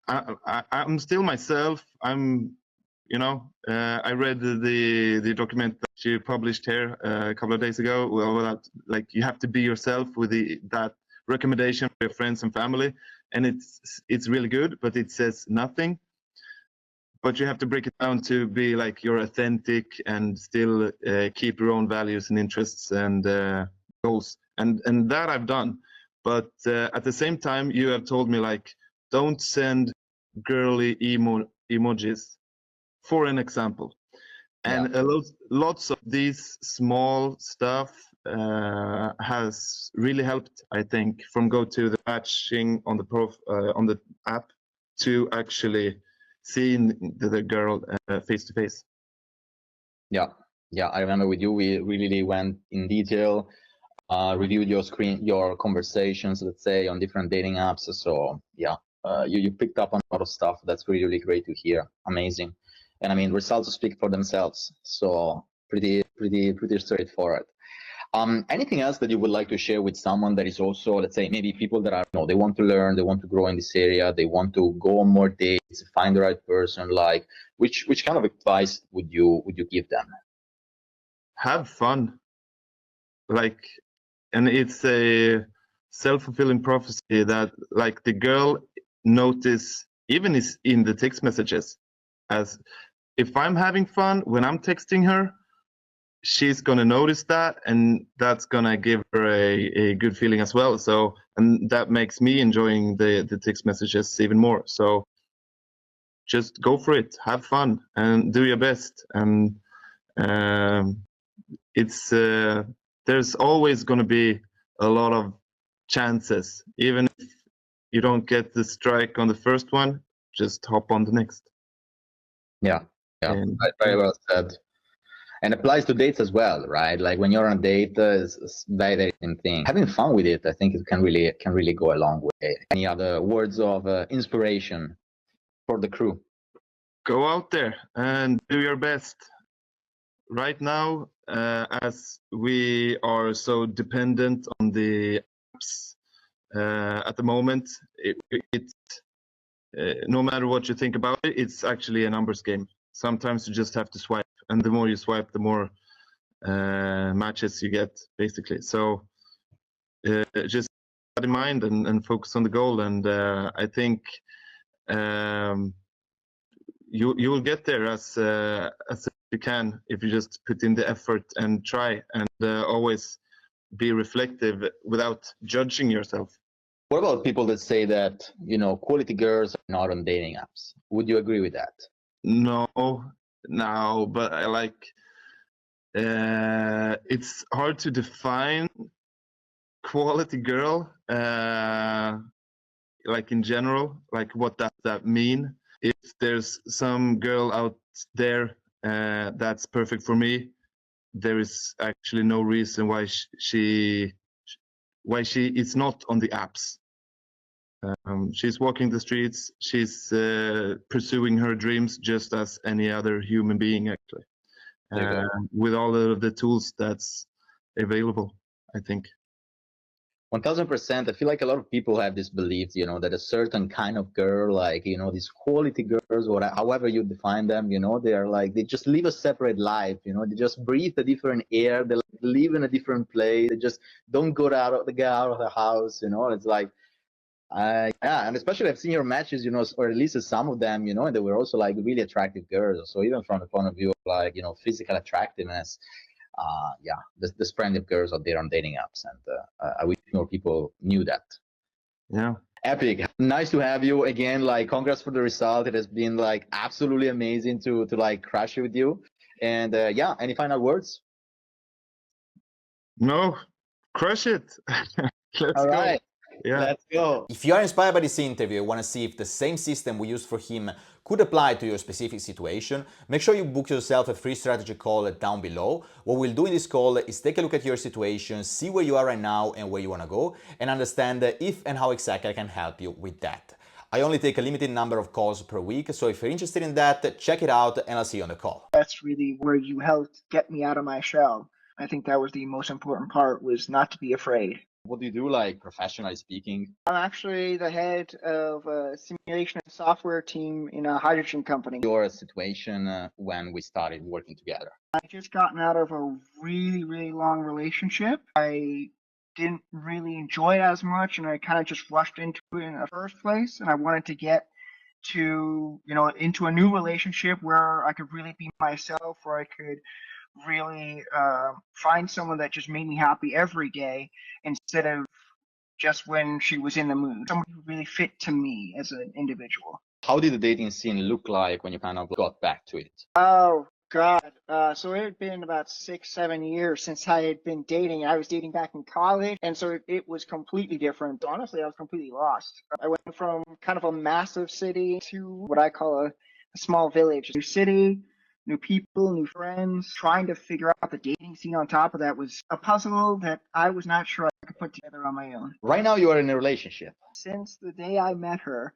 I'm still myself. I read the document that you published here a couple of days ago. Well, that like you have to be yourself with that recommendation for your friends and family, and it's really good, but it says nothing. But you have to break it down to be like you're authentic and still keep your own values and interests and goals, and that I've done. But at the same time, you have told me like, don't send girly emojis, for an example. And lots of these small stuff has really helped, I think, from go to the matching on the app to actually seeing the girl face to face. Yeah, I remember with you, we really went in detail, reviewed your conversations, let's say, on different dating apps. So yeah, you picked up on a lot of stuff. That's really, really great to hear. Amazing. And I mean, results speak for themselves. So pretty straightforward. Anything else that you would like to share with someone that is also, let's say, maybe people that are, they want to learn, they want to grow in this area, they want to go on more dates, find the right person, like which kind of advice would you give them? Have fun. And it's a self-fulfilling prophecy that like the girl notice even is in the text messages, as if I'm having fun when I'm texting her, she's gonna notice that, and that's gonna give her a good feeling as well. So, and that makes me enjoying the text messages even more. So just go for it, have fun, and do your best. And it's there's always gonna be a lot of chances. Even if you don't get the strike on the first one, just hop on the next. Yeah, very well said. And applies to dates as well, right? Like when you're on a date, it's very same thing. Having fun with it, I think it can really go a long way. Any other words of inspiration for the crew? Go out there and do your best. Right now, as we are so dependent on the apps at the moment, no matter what you think about it, it's actually a numbers game. Sometimes you just have to swipe, and the more you swipe, the more matches you get, basically. So just keep that in mind and focus on the goal. And I think you will get there as you can if you just put in the effort and try, and always be reflective without judging yourself. What about people that say that, quality girls are not on dating apps? Would you agree with that? No, but I like it's hard to define quality girl, like in general, like what does that mean? If there's some girl out there that's perfect for me, there is actually no reason why she is not on the apps. She's walking the streets, she's pursuing her dreams just as any other human being, actually, with all of the tools that's available, I think. 1000%. I feel like a lot of people have this belief, that a certain kind of girl, like, these quality girls, or however you define them, they are like, they just live a separate life, they just breathe a different air, they live in a different place, they just don't get out of the house, it's like, yeah, and especially I've seen your matches, or at least some of them, and they were also like really attractive girls. So even from the point of view of like, physical attractiveness, yeah, there's plenty of girls out there on dating apps, and I wish more people knew that. Yeah. Epic. Nice to have you again. Like, congrats for the result. It has been like absolutely amazing to like crash it with you. And yeah, any final words? No, crush it. Let's All go. right. Yeah. Let's go. If you are inspired by this interview and want to see if the same system we used for him could apply to your specific situation, make sure you book yourself a free strategy call down below. What we'll do in this call is take a look at your situation, see where you are right now and where you want to go, and understand if and how exactly I can help you with that. I only take a limited number of calls per week, so if you're interested in that, check it out and I'll see you on the call. That's really where you helped get me out of my shell. I think that was the most important part, was not to be afraid. What do you do, like, professionally speaking? I'm actually the head of a simulation and software team in a hydrogen company. Your situation when we started working together? I just gotten out of a really, really long relationship. I didn't really enjoy it as much, and I kind of just rushed into it in the first place, and I wanted to get to, into a new relationship where I could really be myself, where I could really find someone that just made me happy every day instead of just when she was in the mood. Someone who really fit to me as an individual. How did the dating scene look like when you kind of got back to it? Oh, God. So it had been about 6-7 years since I had been dating. I was dating back in college, and so it was completely different. Honestly, I was completely lost. I went from kind of a massive city to what I call a small village. New city, new people, new friends. Trying to figure out the dating scene on top of that was a puzzle that I was not sure I could put together on my own. Right now you are in a relationship. Since the day I met her,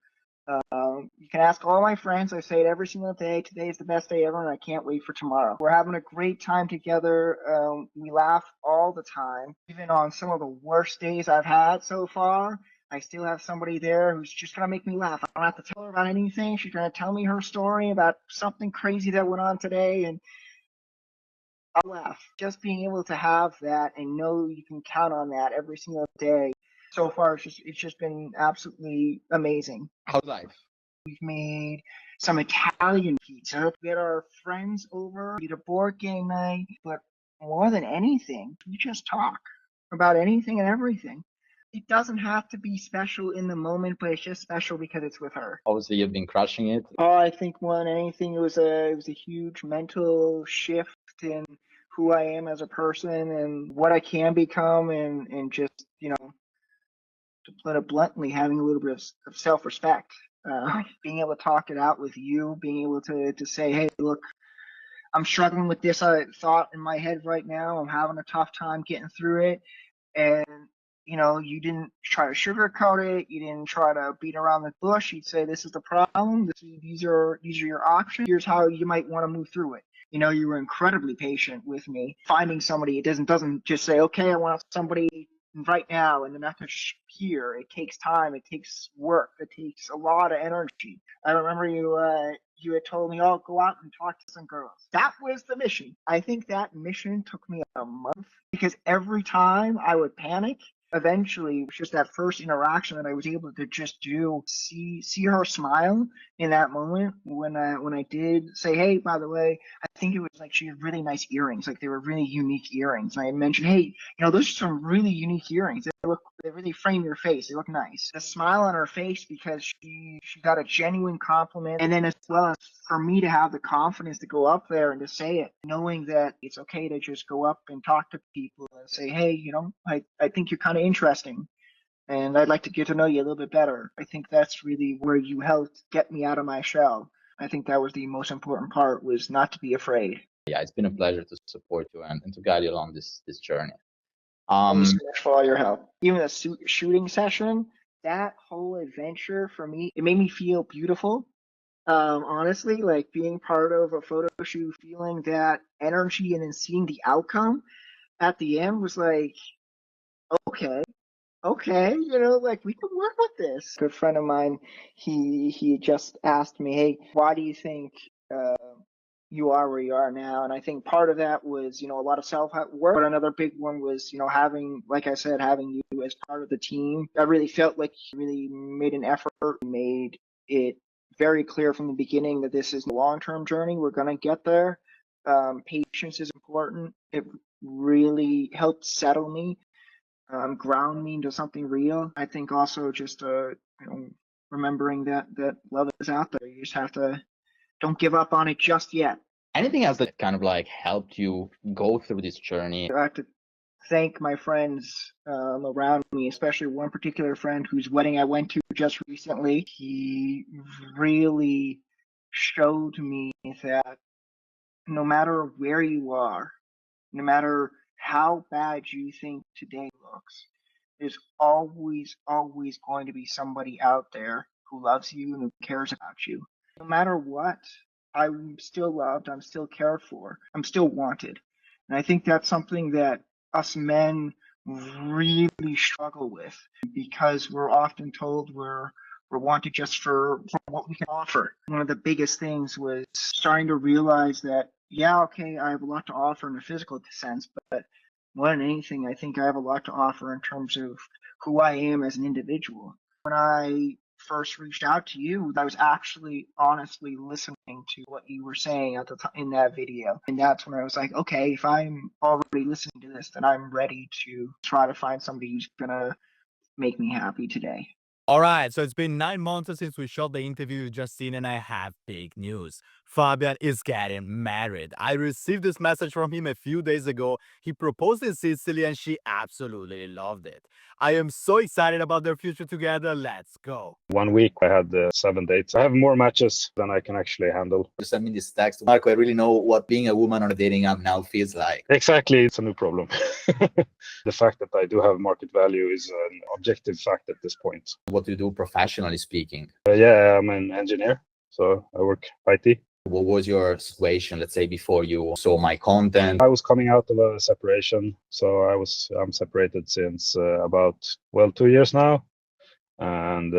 You can ask all my friends. I say it every single day. Today is the best day ever, and I can't wait for tomorrow. We're having a great time together. We laugh all the time, even on some of the worst days I've had so far. I still have somebody there who's just gonna make me laugh. I don't have to tell her about anything. She's gonna tell me her story about something crazy that went on today, and I'll laugh. Just being able to have that and know you can count on that every single day. So far, it's just been absolutely amazing. How's life? We've made some Italian pizza. We had our friends over, we did a board game night, but more than anything, we just talk about anything and everything. It doesn't have to be special in the moment, but it's just special because it's with her. Obviously, you've been crushing it. Oh, I think more than anything, it was a huge mental shift in who I am as a person and what I can become, and just, you know, to put it bluntly, having a little bit of self-respect. Being able to talk it out with you, being able to say, hey, look, I'm struggling with this thought in my head right now. I'm having a tough time getting through it. And, you know, you didn't try to sugarcoat it. You didn't try to beat around the bush. You'd say, this is the problem. These are your options. Here's how you might want to move through it. You know, you were incredibly patient with me. Finding somebody, it doesn't just say, okay, I want somebody right now, and they're not going to here. It takes time. It takes work. It takes a lot of energy. I remember you had told me, oh, go out and talk to some girls. That was the mission. I think that mission took me a month because every time I would panic, eventually it was just that first interaction that I was able to just see her smile in that moment when I did say, hey, by the way, I think it was like she had really nice earrings, like they were really unique earrings. And I mentioned, hey, you know, those are some really unique earrings. They really frame your face. They look nice. The smile on her face because she got a genuine compliment, and then as well as for me to have the confidence to go up there and to say it, knowing that it's okay to just go up and talk to people and say, hey, you know, I think you're kind of interesting, and I'd like to get to know you a little bit better. I think that's really where you helped get me out of my shell. I think that was the most important part, was not to be afraid. Yeah, it's been a pleasure to support you and to guide you along this journey. Thank you so much for all your help. Even a shooting session, that whole adventure for me, it made me feel beautiful. Honestly, like being part of a photo shoot, feeling that energy and then seeing the outcome at the end was like, okay, you know, like we can work with this. A good friend of mine, he just asked me, hey, why do you think you are where you are now? And I think part of that was, you know, a lot of self work, but another big one was, you know, having, like I said, having you as part of the team. I really felt like you really made an effort, made it very clear from the beginning that this is a long-term journey. We're going to get there. Patience is important. It really helped settle me, ground me into something real. I think also just you know, remembering that love is out there. You just have to, don't give up on it just yet. Anything else that kind of like helped you go through this journey? I have to thank my friends around me, especially one particular friend whose wedding I went to just recently. He really showed me that no matter where you are, no matter how bad you think today looks, there's always going to be somebody out there who loves you and who cares about you. No matter what, I'm still loved, I'm still cared for, I'm still wanted. And I think that's something that us men really struggle with, because we're often told we're wanted just for what we can offer. One of the biggest things was starting to realize that, yeah, okay, I have a lot to offer in a physical sense, but more than anything, I think I have a lot to offer in terms of who I am as an individual. When I first reached out to you, I was actually honestly listening to what you were saying at the in that video. And that's when I was like, okay, if I'm already listening to this, then I'm ready to try to find somebody who's going to make me happy today. All right, so it's been 9 months since we shot the interview you just seen, and I have big news. Fabian is getting married. I received this message from him a few days ago. He proposed in Sicily and she absolutely loved it. I am so excited about their future together. Let's go. 1 week I had 7 dates. I have more matches than I can actually handle. You sent me this text, Marco. I really know what being a woman on a dating app now feels like. Exactly, it's a new problem. The fact that I do have market value is an objective fact at this point. What do you do professionally speaking? Yeah, I'm an engineer, so I work IT. What was your situation, let's say, before you saw my content? I was coming out of a separation, so I'm separated since about 2 years now, and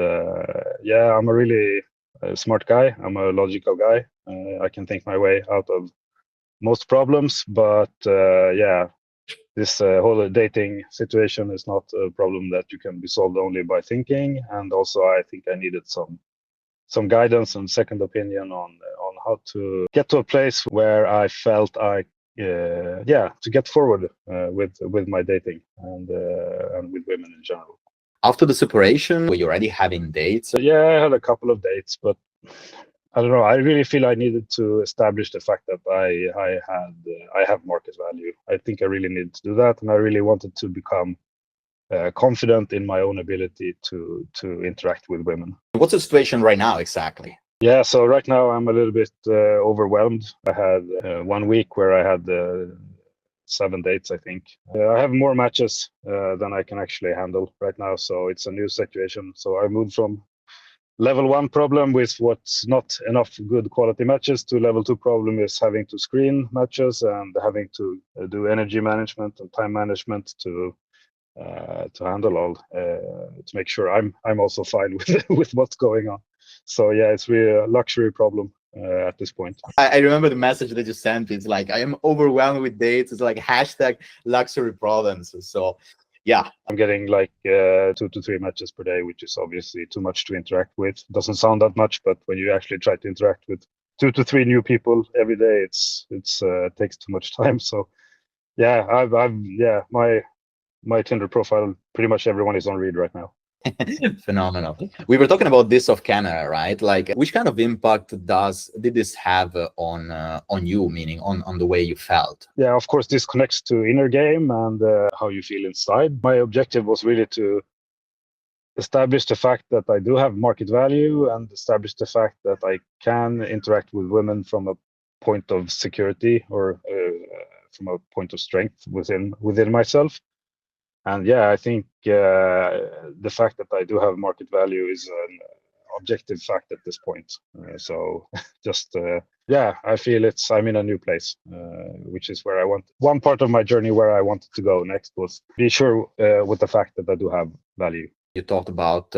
yeah, I'm a really smart guy. I'm a logical guy. I can think my way out of most problems, but yeah, this whole dating situation is not a problem that you can be solved only by thinking. And also, I think I needed some guidance and second opinion on how to get to a place where I felt to get forward with my dating and with women in general. After the separation, were you already having dates? So yeah, I had a couple of dates, but I don't know. I really feel I needed to establish the fact that I have market value. I think I really needed to do that, and I really wanted to become confident in my own ability to interact with women. What's the situation right now exactly? Yeah, so right now I'm a little bit overwhelmed. I had 1 week where I had 7 dates, I think. I have more matches than I can actually handle right now, so it's a new situation. So I moved from level 1 problem with what's not enough good quality matches to level 2 problem is having to screen matches and having to do energy management and time management to handle all to make sure I'm also fine with what's going on. So yeah, it's really a luxury problem at this point. I remember the message that you sent. It's like, I am overwhelmed with dates. It's like hashtag luxury problems. So yeah, I'm getting like 2 to 3 matches per day, which is obviously too much to interact with. Doesn't sound that much, but when you actually try to interact with 2 to 3 new people every day, it's takes too much time. So yeah, my Tinder profile, pretty much everyone is on read right now. phenomenal. We were talking about this off camera, right? Like, which kind of impact did this have on you, meaning on the way you felt? Yeah, of course, this connects to inner game and how you feel inside. My objective was really to establish the fact that I do have market value and establish the fact that I can interact with women from a point of security or from a point of strength within myself. And yeah, I think the fact that I do have market value is an objective fact at this point. So just yeah, I feel I'm in a new place, which is where I want. One part of my journey where I wanted to go next was be sure with the fact that I do have value. You talked about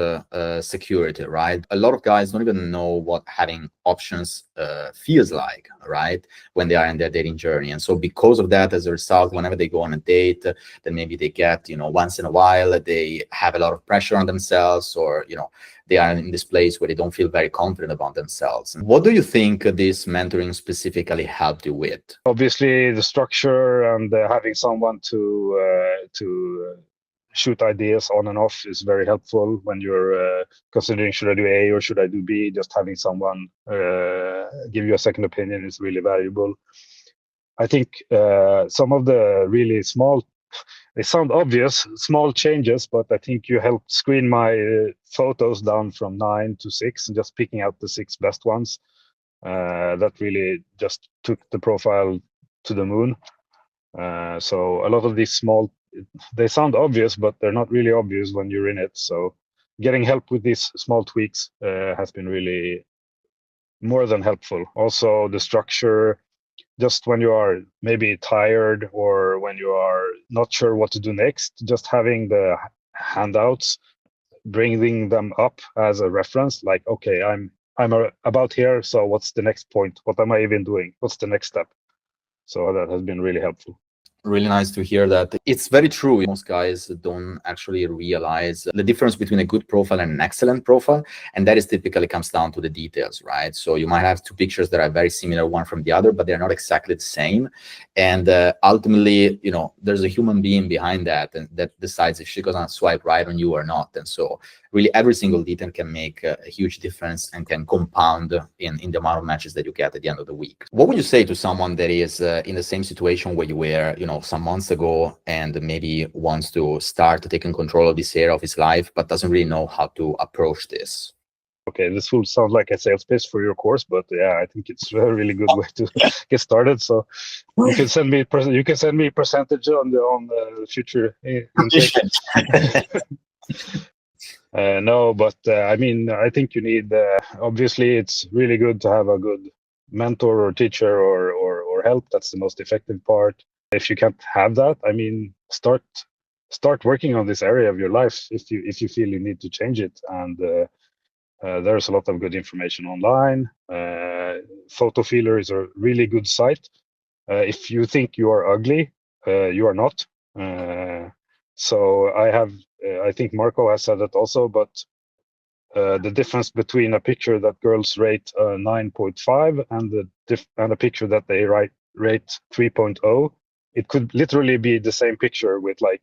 security, right? A lot of guys don't even know what having options feels like, right? When they are in their dating journey. And so because of that, as a result, whenever they go on a date, then maybe they get, once in a while, they have a lot of pressure on themselves, or, they are in this place where they don't feel very confident about themselves. What do you think this mentoring specifically helped you with? Obviously, the structure and having someone to shoot ideas on and off is very helpful when you're considering, should I do A or should I do B? Just having someone give you a second opinion is really valuable. I think some of the really small, they sound obvious, small changes, but I think you helped screen my photos down from 9 to 6 and just picking out the 6 best ones. That really just took the profile to the moon. So a lot of these small, they sound obvious, but they're not really obvious when you're in it. So getting help with these small tweaks has been really more than helpful. Also, the structure, just when you are maybe tired or when you are not sure what to do next, just having the handouts, bringing them up as a reference, like, okay, I'm about here, so what's the next point? What am I even doing? What's the next step? So that has been really helpful. Really nice to hear that. It's very true. Most guys don't actually realize the difference between a good profile and an excellent profile. And that is typically comes down to the details, right? So you might have two pictures that are very similar one from the other, but they're not exactly the same. And ultimately, you know, there's a human being behind that and that decides if she's gonna swipe right on you or not. And so really every single detail can make a huge difference and can compound in the amount of matches that you get at the end of the week. What would you say to someone that is in the same situation where you were, you know, some months ago and maybe wants to start taking control of this area of his life, but doesn't really know how to approach this? Okay, this will sound like a sales pitch for your course, but yeah, I think it's a really good way to get started. So you can send me percentage on the future intake. No, but I mean, I think you need. Obviously, it's really good to have a good mentor or teacher or help. That's the most effective part. If you can't have that, I mean, start working on this area of your life if you feel you need to change it. And there's a lot of good information online. Photo Feeler is a really good site. If you think you are ugly, you are not. So I think Marco has said that also, but the difference between a picture that girls rate 9.5 and a picture that they rate 3.0, it could literally be the same picture with like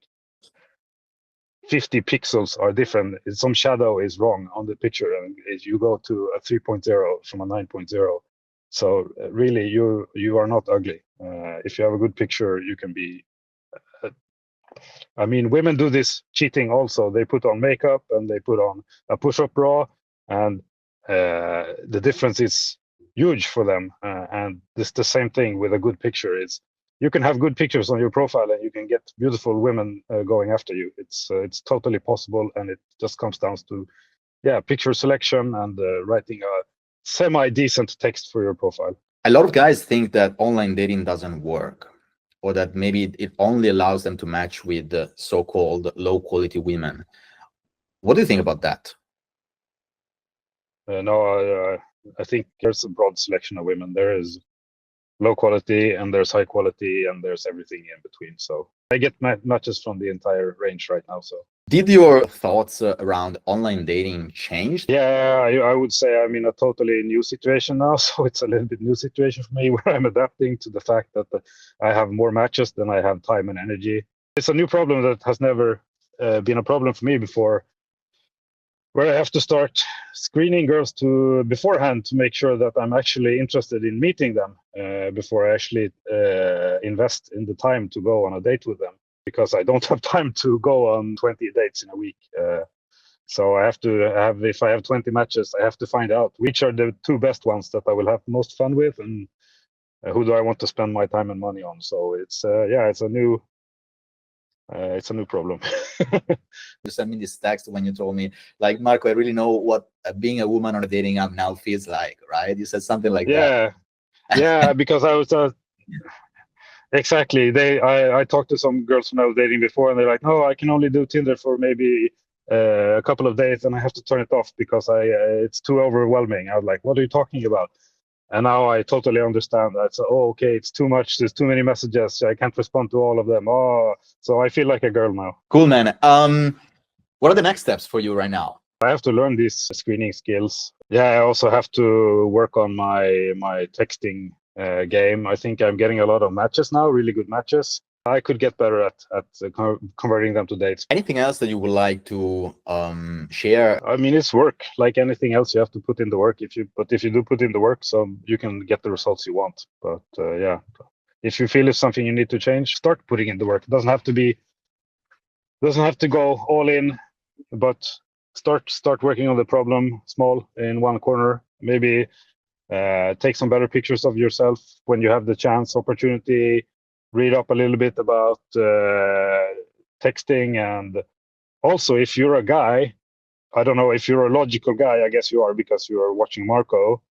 50 pixels are different. Some shadow is wrong on the picture, and you go to a 3.0 from a 9.0. So really, you are not ugly. If you have a good picture, you can be. I mean, women do this cheating also. They put on makeup and they put on a push-up bra, and the difference is huge for them. And it's the same thing with a good picture. You can have good pictures on your profile and you can get beautiful women going after you. It's totally possible, and it just comes down to picture selection and writing a semi-decent text for your profile. A lot of guys think that online dating doesn't work, or that maybe it only allows them to match with the so-called low-quality women. What do you think about that? No, I think there's a broad selection of women. There is low quality and there's high quality and there's everything in between. So I get matches from the entire range right now. So did your thoughts around online dating change? Yeah, I would say I'm in a totally new situation now. So it's a little bit new situation for me where I'm adapting to the fact that I have more matches than I have time and energy. It's a new problem that has never been a problem for me before, where I have to start screening girls beforehand to make sure that I'm actually interested in meeting them before I actually invest in the time to go on a date with them, because I don't have time to go on 20 dates in a week. So I have to if I have 20 matches, I have to find out which are the two best ones that I will have most fun with, and who do I want to spend my time and money on. So it's a new problem. You sent me this text when you told me, like, Marco, I really know what being a woman on a dating app now feels like, right? You said something like that. Yeah, because I was exactly. I talked to some girls when I was dating before, and they're like, "No, I can only do Tinder for maybe a couple of days, and I have to turn it off because it's too overwhelming." I was like, "What are you talking about?" And now I totally understand that. So, okay, it's too much. There's too many messages. I can't respond to all of them. Oh, so I feel like a girl now. Cool, man. What are the next steps for you right now? I have to learn these screening skills. Yeah, I also have to work on my texting game. I think I'm getting a lot of matches now, really good matches. I could get better at converting them to dates. Anything else that you would like to share? I mean, it's work. Like anything else, you have to put in the work. If you do put in the work, so you can get the results you want. But yeah, if you feel it's something you need to change, start putting in the work. It doesn't have to go all in, but start working on the problem small in one corner. Maybe take some better pictures of yourself when you have the chance, opportunity. Read up a little bit about texting, and also if you're a guy, I don't know if you're a logical guy, I guess you are because you are watching Marco.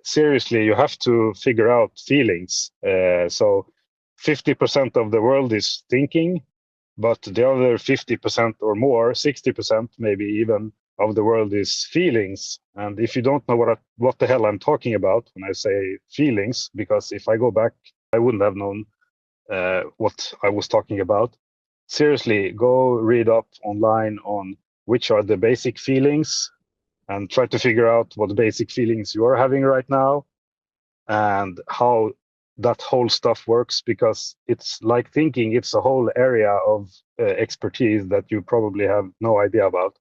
Seriously, you have to figure out feelings. So 50% of the world is thinking, but the other 50% or more, 60% maybe even, of the world is feelings. And if you don't know what the hell I'm talking about when I say feelings, because if I go back, I wouldn't have known what I was talking about, seriously, go read up online on which are the basic feelings and try to figure out what basic feelings you are having right now and how that whole stuff works, because it's like thinking, it's a whole area of expertise that you probably have no idea about.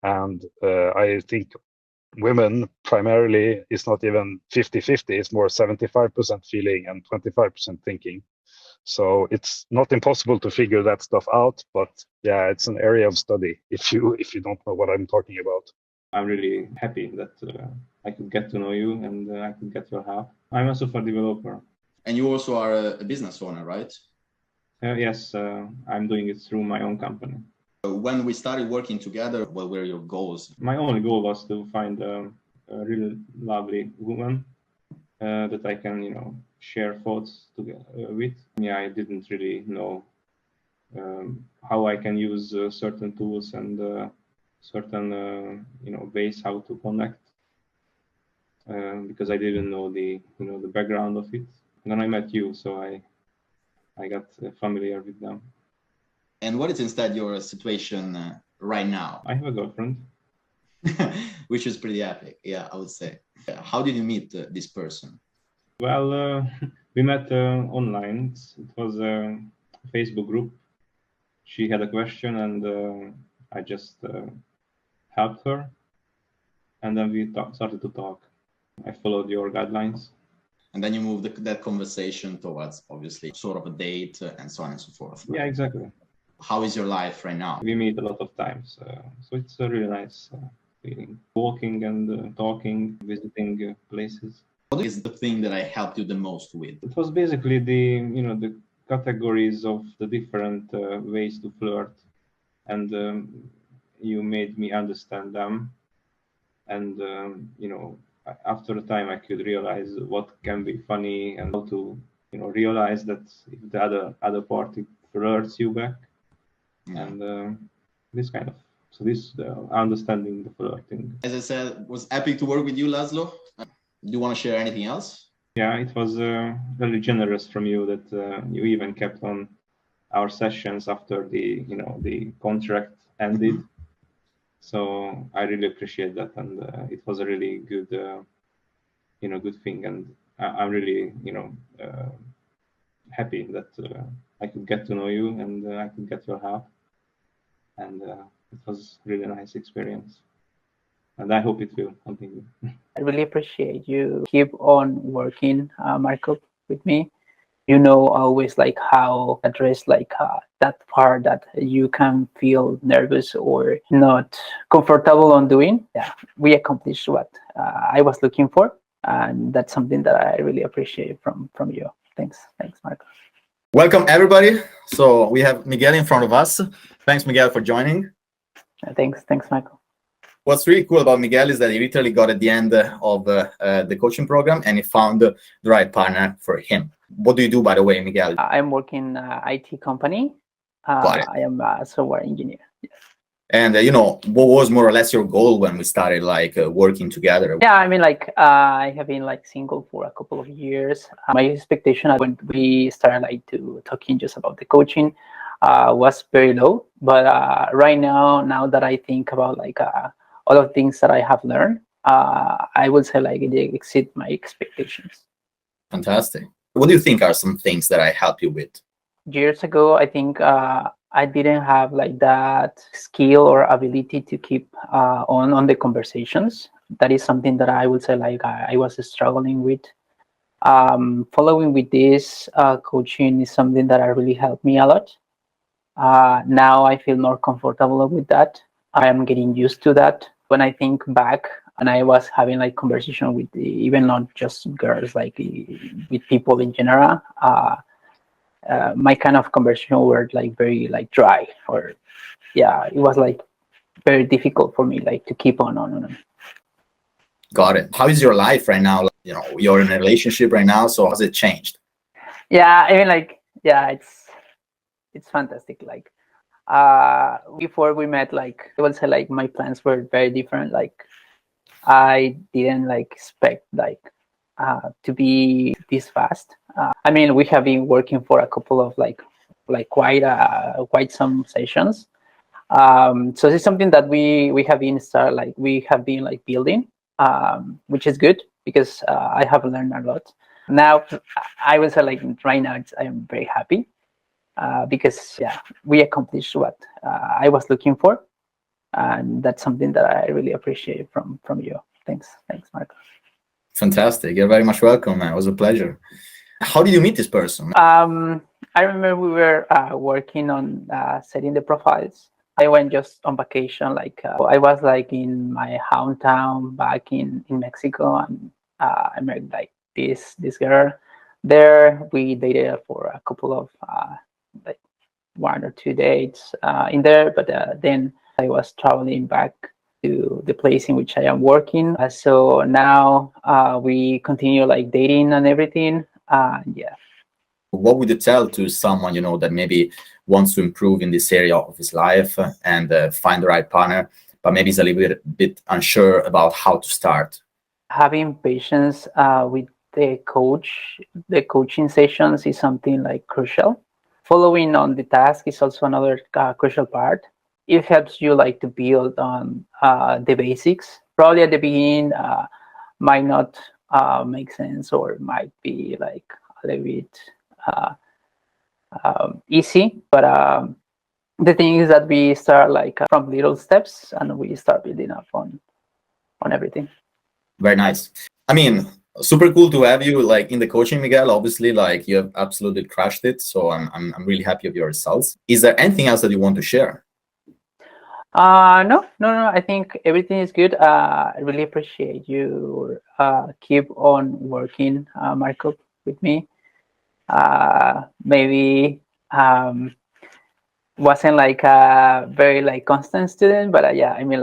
And I think women primarily is not even 50-50, it's more 75% feeling and 25% thinking. So it's not impossible to figure that stuff out, but yeah, it's an area of study if you don't know what I'm talking about. I'm really happy that I could get to know you and I could get your help. I'm a software developer. And you also are a business owner, right? Yes, I'm doing it through my own company. When we started working together, what were your goals? My only goal was to find a really lovely woman that I can, share thoughts together with. Yeah, I didn't really know how I can use certain tools and certain, ways how to connect because I didn't know the background of it. And then I met you, so I got familiar with them. And what is instead your situation right now? I have a girlfriend. Which is pretty epic, yeah, I would say. How did you meet this person? Well, we met online. It was a Facebook group. She had a question and I just helped her. And then we started to talk. I followed your guidelines. And then you moved that conversation towards, obviously, sort of a date and so on and so forth. Yeah, exactly. How is your life right now? We meet a lot of times. So it's a really nice feeling. Walking and talking, visiting places. What is the thing that I helped you the most with? It was basically the categories of the different ways to flirt. And you made me understand them. And, after a time I could realize what can be funny and how to, realize that if the other party flirts you back. Yeah. And this kind of, so this understanding the flirting. As I said, it was epic to work with you, Laszlo. Do you want to share anything else? Yeah, it was really generous from you that you even kept on our sessions after the contract ended. Mm-hmm. So I really appreciate that, and it was a really good, good thing, and I'm really, happy that I could get to know you and I could get your help, and it was really a nice experience, and I hope it will continue. I really appreciate you keep on working, Marco, with me. You know always like how address like that part that you can feel nervous or not comfortable on doing. Yeah, we accomplished what I was looking for, and that's something that I really appreciate from you. Thanks, Marco. Welcome everybody. So we have Miguel in front of us. Thanks, Miguel, for joining. Thanks, Michael. What's really cool about Miguel is that he literally got at the end of the coaching program and he found the right partner for him. What do you do, by the way, Miguel? I'm working IT company. I am a software engineer. Yes. And what was more or less your goal when we started working together? Yeah, I mean, I have been single for a couple of years. My expectation when we started to talking just about the coaching was very low. But right now that I think about all of the things that I have learned, I would say it exceed my expectations. Fantastic. What do you think are some things that I help you with? Years ago, I think I didn't have that skill or ability to keep on the conversations. That is something that I would say I was struggling with. Following with this coaching is something that really helped me a lot. Now I feel more comfortable with that. I am getting used to that. When I think back, and I was having conversation with even not just girls, with people in general. My kind of conversation were very dry, or yeah, it was very difficult for me to keep on. Got it. How is your life right now? You're in a relationship right now, so has it changed? Yeah, I mean it's fantastic. Before we met, I would say my plans were very different. I didn't expect to be this fast. I mean, we have been working for a couple of quite some sessions. So it's something that we have been building, which is good because I have learned a lot. Now I will say right now I am very happy because we accomplished what I was looking for, and that's something that I really appreciate from you. Thanks, Marco. Fantastic. You're very much welcome. It was a pleasure. How did you meet this person? I remember we were working on setting the profiles. I went just on vacation. I was in my hometown back in Mexico, and I met this girl there. We dated for a couple of 1 or 2 dates in there, but then I was traveling back to the place in which I am working. So now we continue dating and everything. Yeah. What would you tell to someone that maybe wants to improve in this area of his life and find the right partner, but maybe is a little bit unsure about how to start? Having patience with the coaching sessions is something crucial. Following on the task is also another crucial part. It helps you to build on the basics. Probably at the beginning might not make sense, or might be a little bit easy, but the thing is that we start from little steps, and we start building up on everything. Very nice. I mean, super cool to have you in the coaching, Miguel. Obviously, you have absolutely crushed it. So I'm really happy of your results. Is there anything else that you want to share? No. I think everything is good. I really appreciate you keep on working, Marco, with me. Maybe wasn't a very constant student, but I mean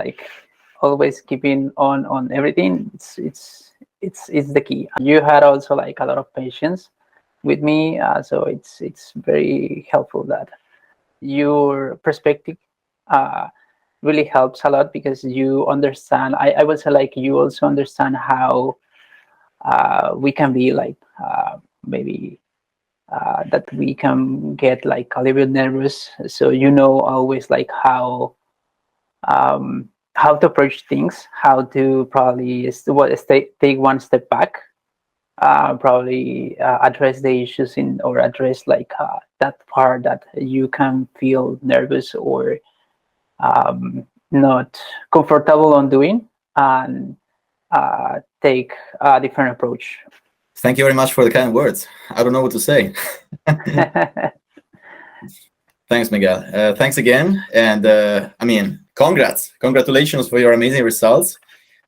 always keeping on everything. It's the key. You had also a lot of patience with me, so it's very helpful that your perspective really helps a lot, because you understand. I would say you also understand how we can be maybe that we can get a little bit nervous. So always how to approach things, how to probably take one step back, probably address the issues or address that part that you can feel nervous or not comfortable on doing, and take a different approach. Thank you very much for the kind words. I don't know what to say. Thanks, Miguel. Thanks again. And I mean, congratulations for your amazing results.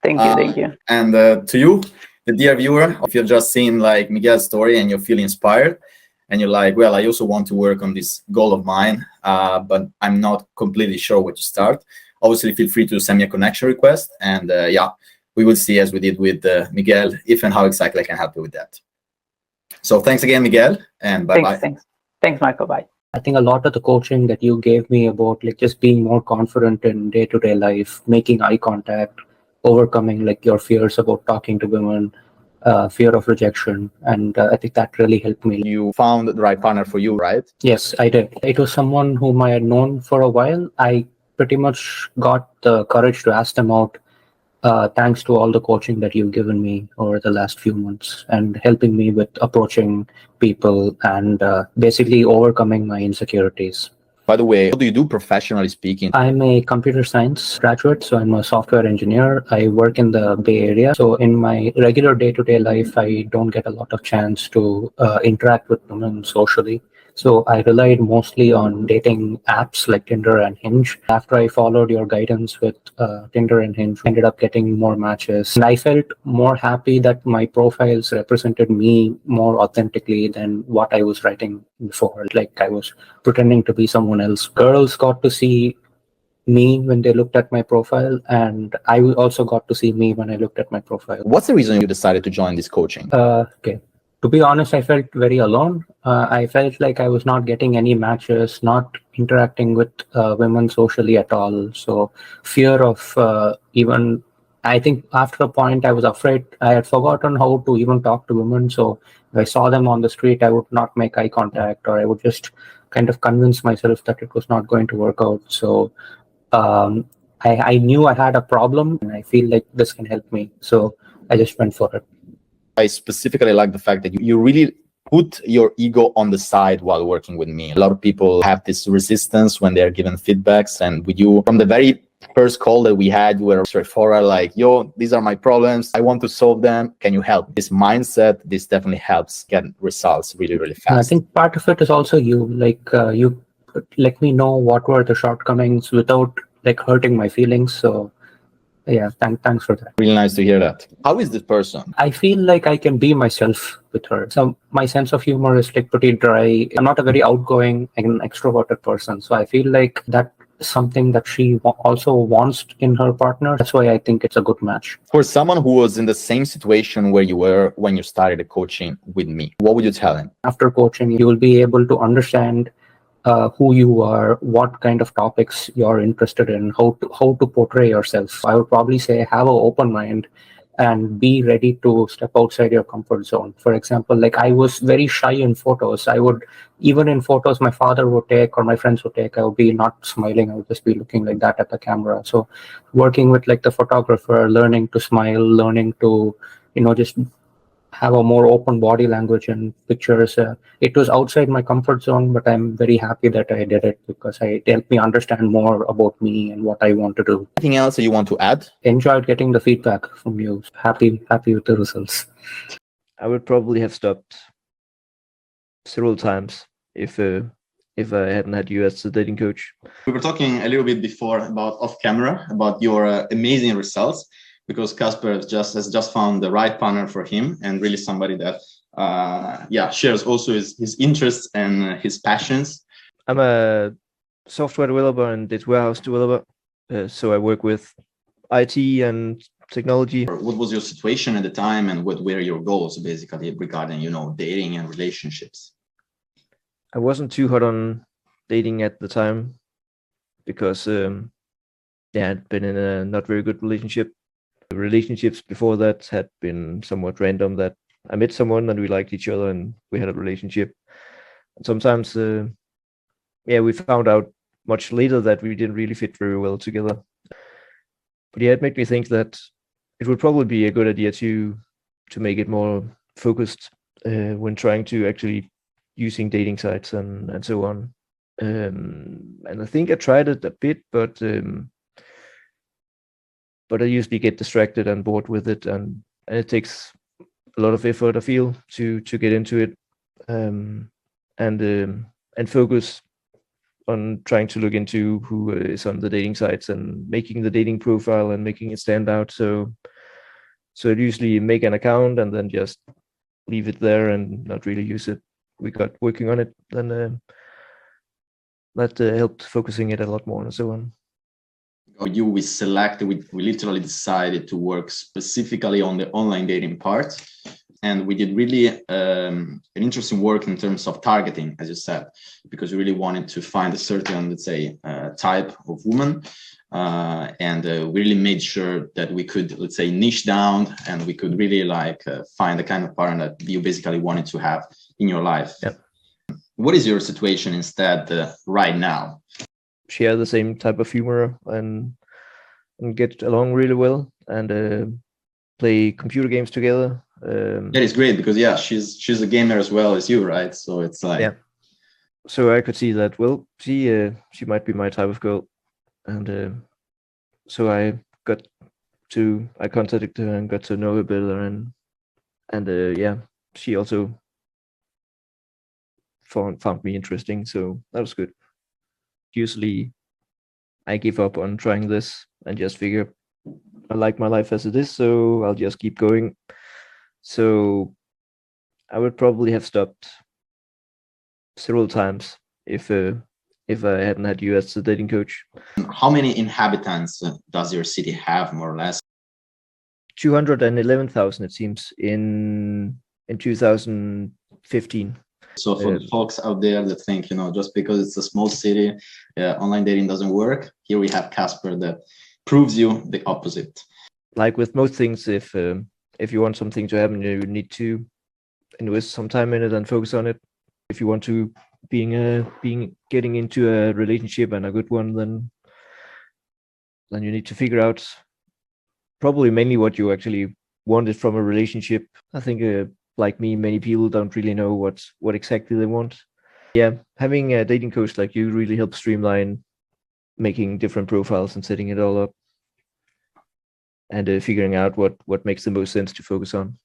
Thank you. And to you, the dear viewer, if you've just seen Miguel's story and you feel inspired and you're like, well, I also want to work on this goal of mine, but I'm not completely sure where to start, obviously feel free to send me a connection request. And we will see, as we did with Miguel, if and how exactly I can help you with that. So thanks again, Miguel, and bye-bye. Thanks, Michael. Bye. I think a lot of the coaching that you gave me about just being more confident in day-to-day life, making eye contact, overcoming your fears about talking to women, fear of rejection, and I think that really helped me. You found the right partner for you, right? Yes, I did. It was someone whom I had known for a while. I pretty much got the courage to ask them out, thanks to all the coaching that you've given me over the last few months and helping me with approaching people and basically overcoming my insecurities. By the way, what do you do professionally speaking? I'm a computer science graduate, so I'm a software engineer. I work in the Bay Area. So in my regular day-to-day life, I don't get a lot of chance to interact with women socially. So I relied mostly on dating apps like Tinder and Hinge. After I followed your guidance with Tinder and Hinge, I ended up getting more matches. And I felt more happy that my profiles represented me more authentically than what I was writing before. I was pretending to be someone else. Girls got to see me when they looked at my profile, and I also got to see me when I looked at my profile. What's the reason you decided to join this coaching? Okay. To be honest, I felt very alone. I felt like I was not getting any matches, not interacting with women socially at all. So fear of even I think after a point I was afraid. I had forgotten how to even talk to women. So if I saw them on the street, I would not make eye contact, or I would just kind of convince myself that it was not going to work out. So I knew I had a problem, and I feel like this can help me. So I just went for it. I specifically like the fact that you really put your ego on the side while working with me. A lot of people have this resistance when they're given feedbacks, and with you, from the very first call that we had, you were straightforward, like, yo, these are my problems, I want to solve them, can you help? This mindset, this definitely helps get results really, really fast. I think part of it is also you, like, you let me know what were the shortcomings without like hurting my feelings. So yeah, thanks for that. Really nice to hear that. How is this person? I feel like I can be myself with her. So my sense of humor is like pretty dry. I'm not a very outgoing and extroverted person. So I feel like that is something that she also wants in her partner. That's why I think it's a good match. For someone who was in the same situation where you were when you started coaching with me, what would you tell him? After coaching, you will be able to understand who you are, what kind of topics you're interested in, how to portray yourself. I would probably say have an open mind and be ready to step outside your comfort zone. For example, like I was very shy in photos. I would, even in photos my father would take or my friends would take, I would be not smiling. I would just be looking like that at the camera. So working with like the photographer, learning to smile, learning to, just have a more open body language in pictures. It was outside my comfort zone, but I'm very happy that I did it because it helped me understand more about me and what I want to do. Anything else that you want to add? Enjoyed getting the feedback from you. Happy with the results. I would probably have stopped several times if I hadn't had you as a dating coach. We were talking a little bit before about off camera about your amazing results, because Casper has just found the right partner for him, and really somebody that shares also his interests and his passions. I'm a software developer and data warehouse developer, so I work with IT and technology. What was your situation at the time, and what were your goals basically regarding dating and relationships? I wasn't too hot on dating at the time because I'd been in a not very good relationship. The relationships before that had been somewhat random, that I met someone and we liked each other and we had a relationship. And sometimes, we found out much later that we didn't really fit very well together. But it made me think that it would probably be a good idea to make it more focused when trying to actually using dating sites and so on. And I think I tried it a bit, but I usually get distracted and bored with it, and it takes a lot of effort, I feel, to get into it, and focus on trying to look into who is on the dating sites and making the dating profile and making it stand out. So I usually make an account and then just leave it there and not really use it. We got working on it, then that helped focusing it a lot more and so on. We literally decided to work specifically on the online dating part, and we did really an interesting work in terms of targeting, as you said, because we really wanted to find a certain, let's say, type of woman, and we really made sure that we could, let's say, niche down, and we could really find the kind of partner that you basically wanted to have in your life. Yep. What is your situation instead right now? Share the same type of humor and get along really well, and play computer games together. That is great, because she's a gamer as well as you, right? So it's like So I could see that. Well, she might be my type of girl, and so I contacted her and got to know her better, and she also found me interesting. So that was good. Usually I give up on trying this and just figure I like my life as it is, so I'll just keep going. So I would probably have stopped several times if I hadn't had you as a dating coach. How many inhabitants does your city have, more or less? 211,000, it seems, in 2015. So for the folks out there that think, just because it's a small city, online dating doesn't work, here we have Casper that proves you the opposite. like with most things, if you want something to happen, you need to invest some time in it and focus on it. If you want to getting into a relationship and a good one, then you need to figure out probably mainly what you actually wanted from a relationship. I think like me, many people don't really know what exactly they want. Yeah, having a dating coach like you really helps streamline making different profiles and setting it all up, and figuring out what makes the most sense to focus on.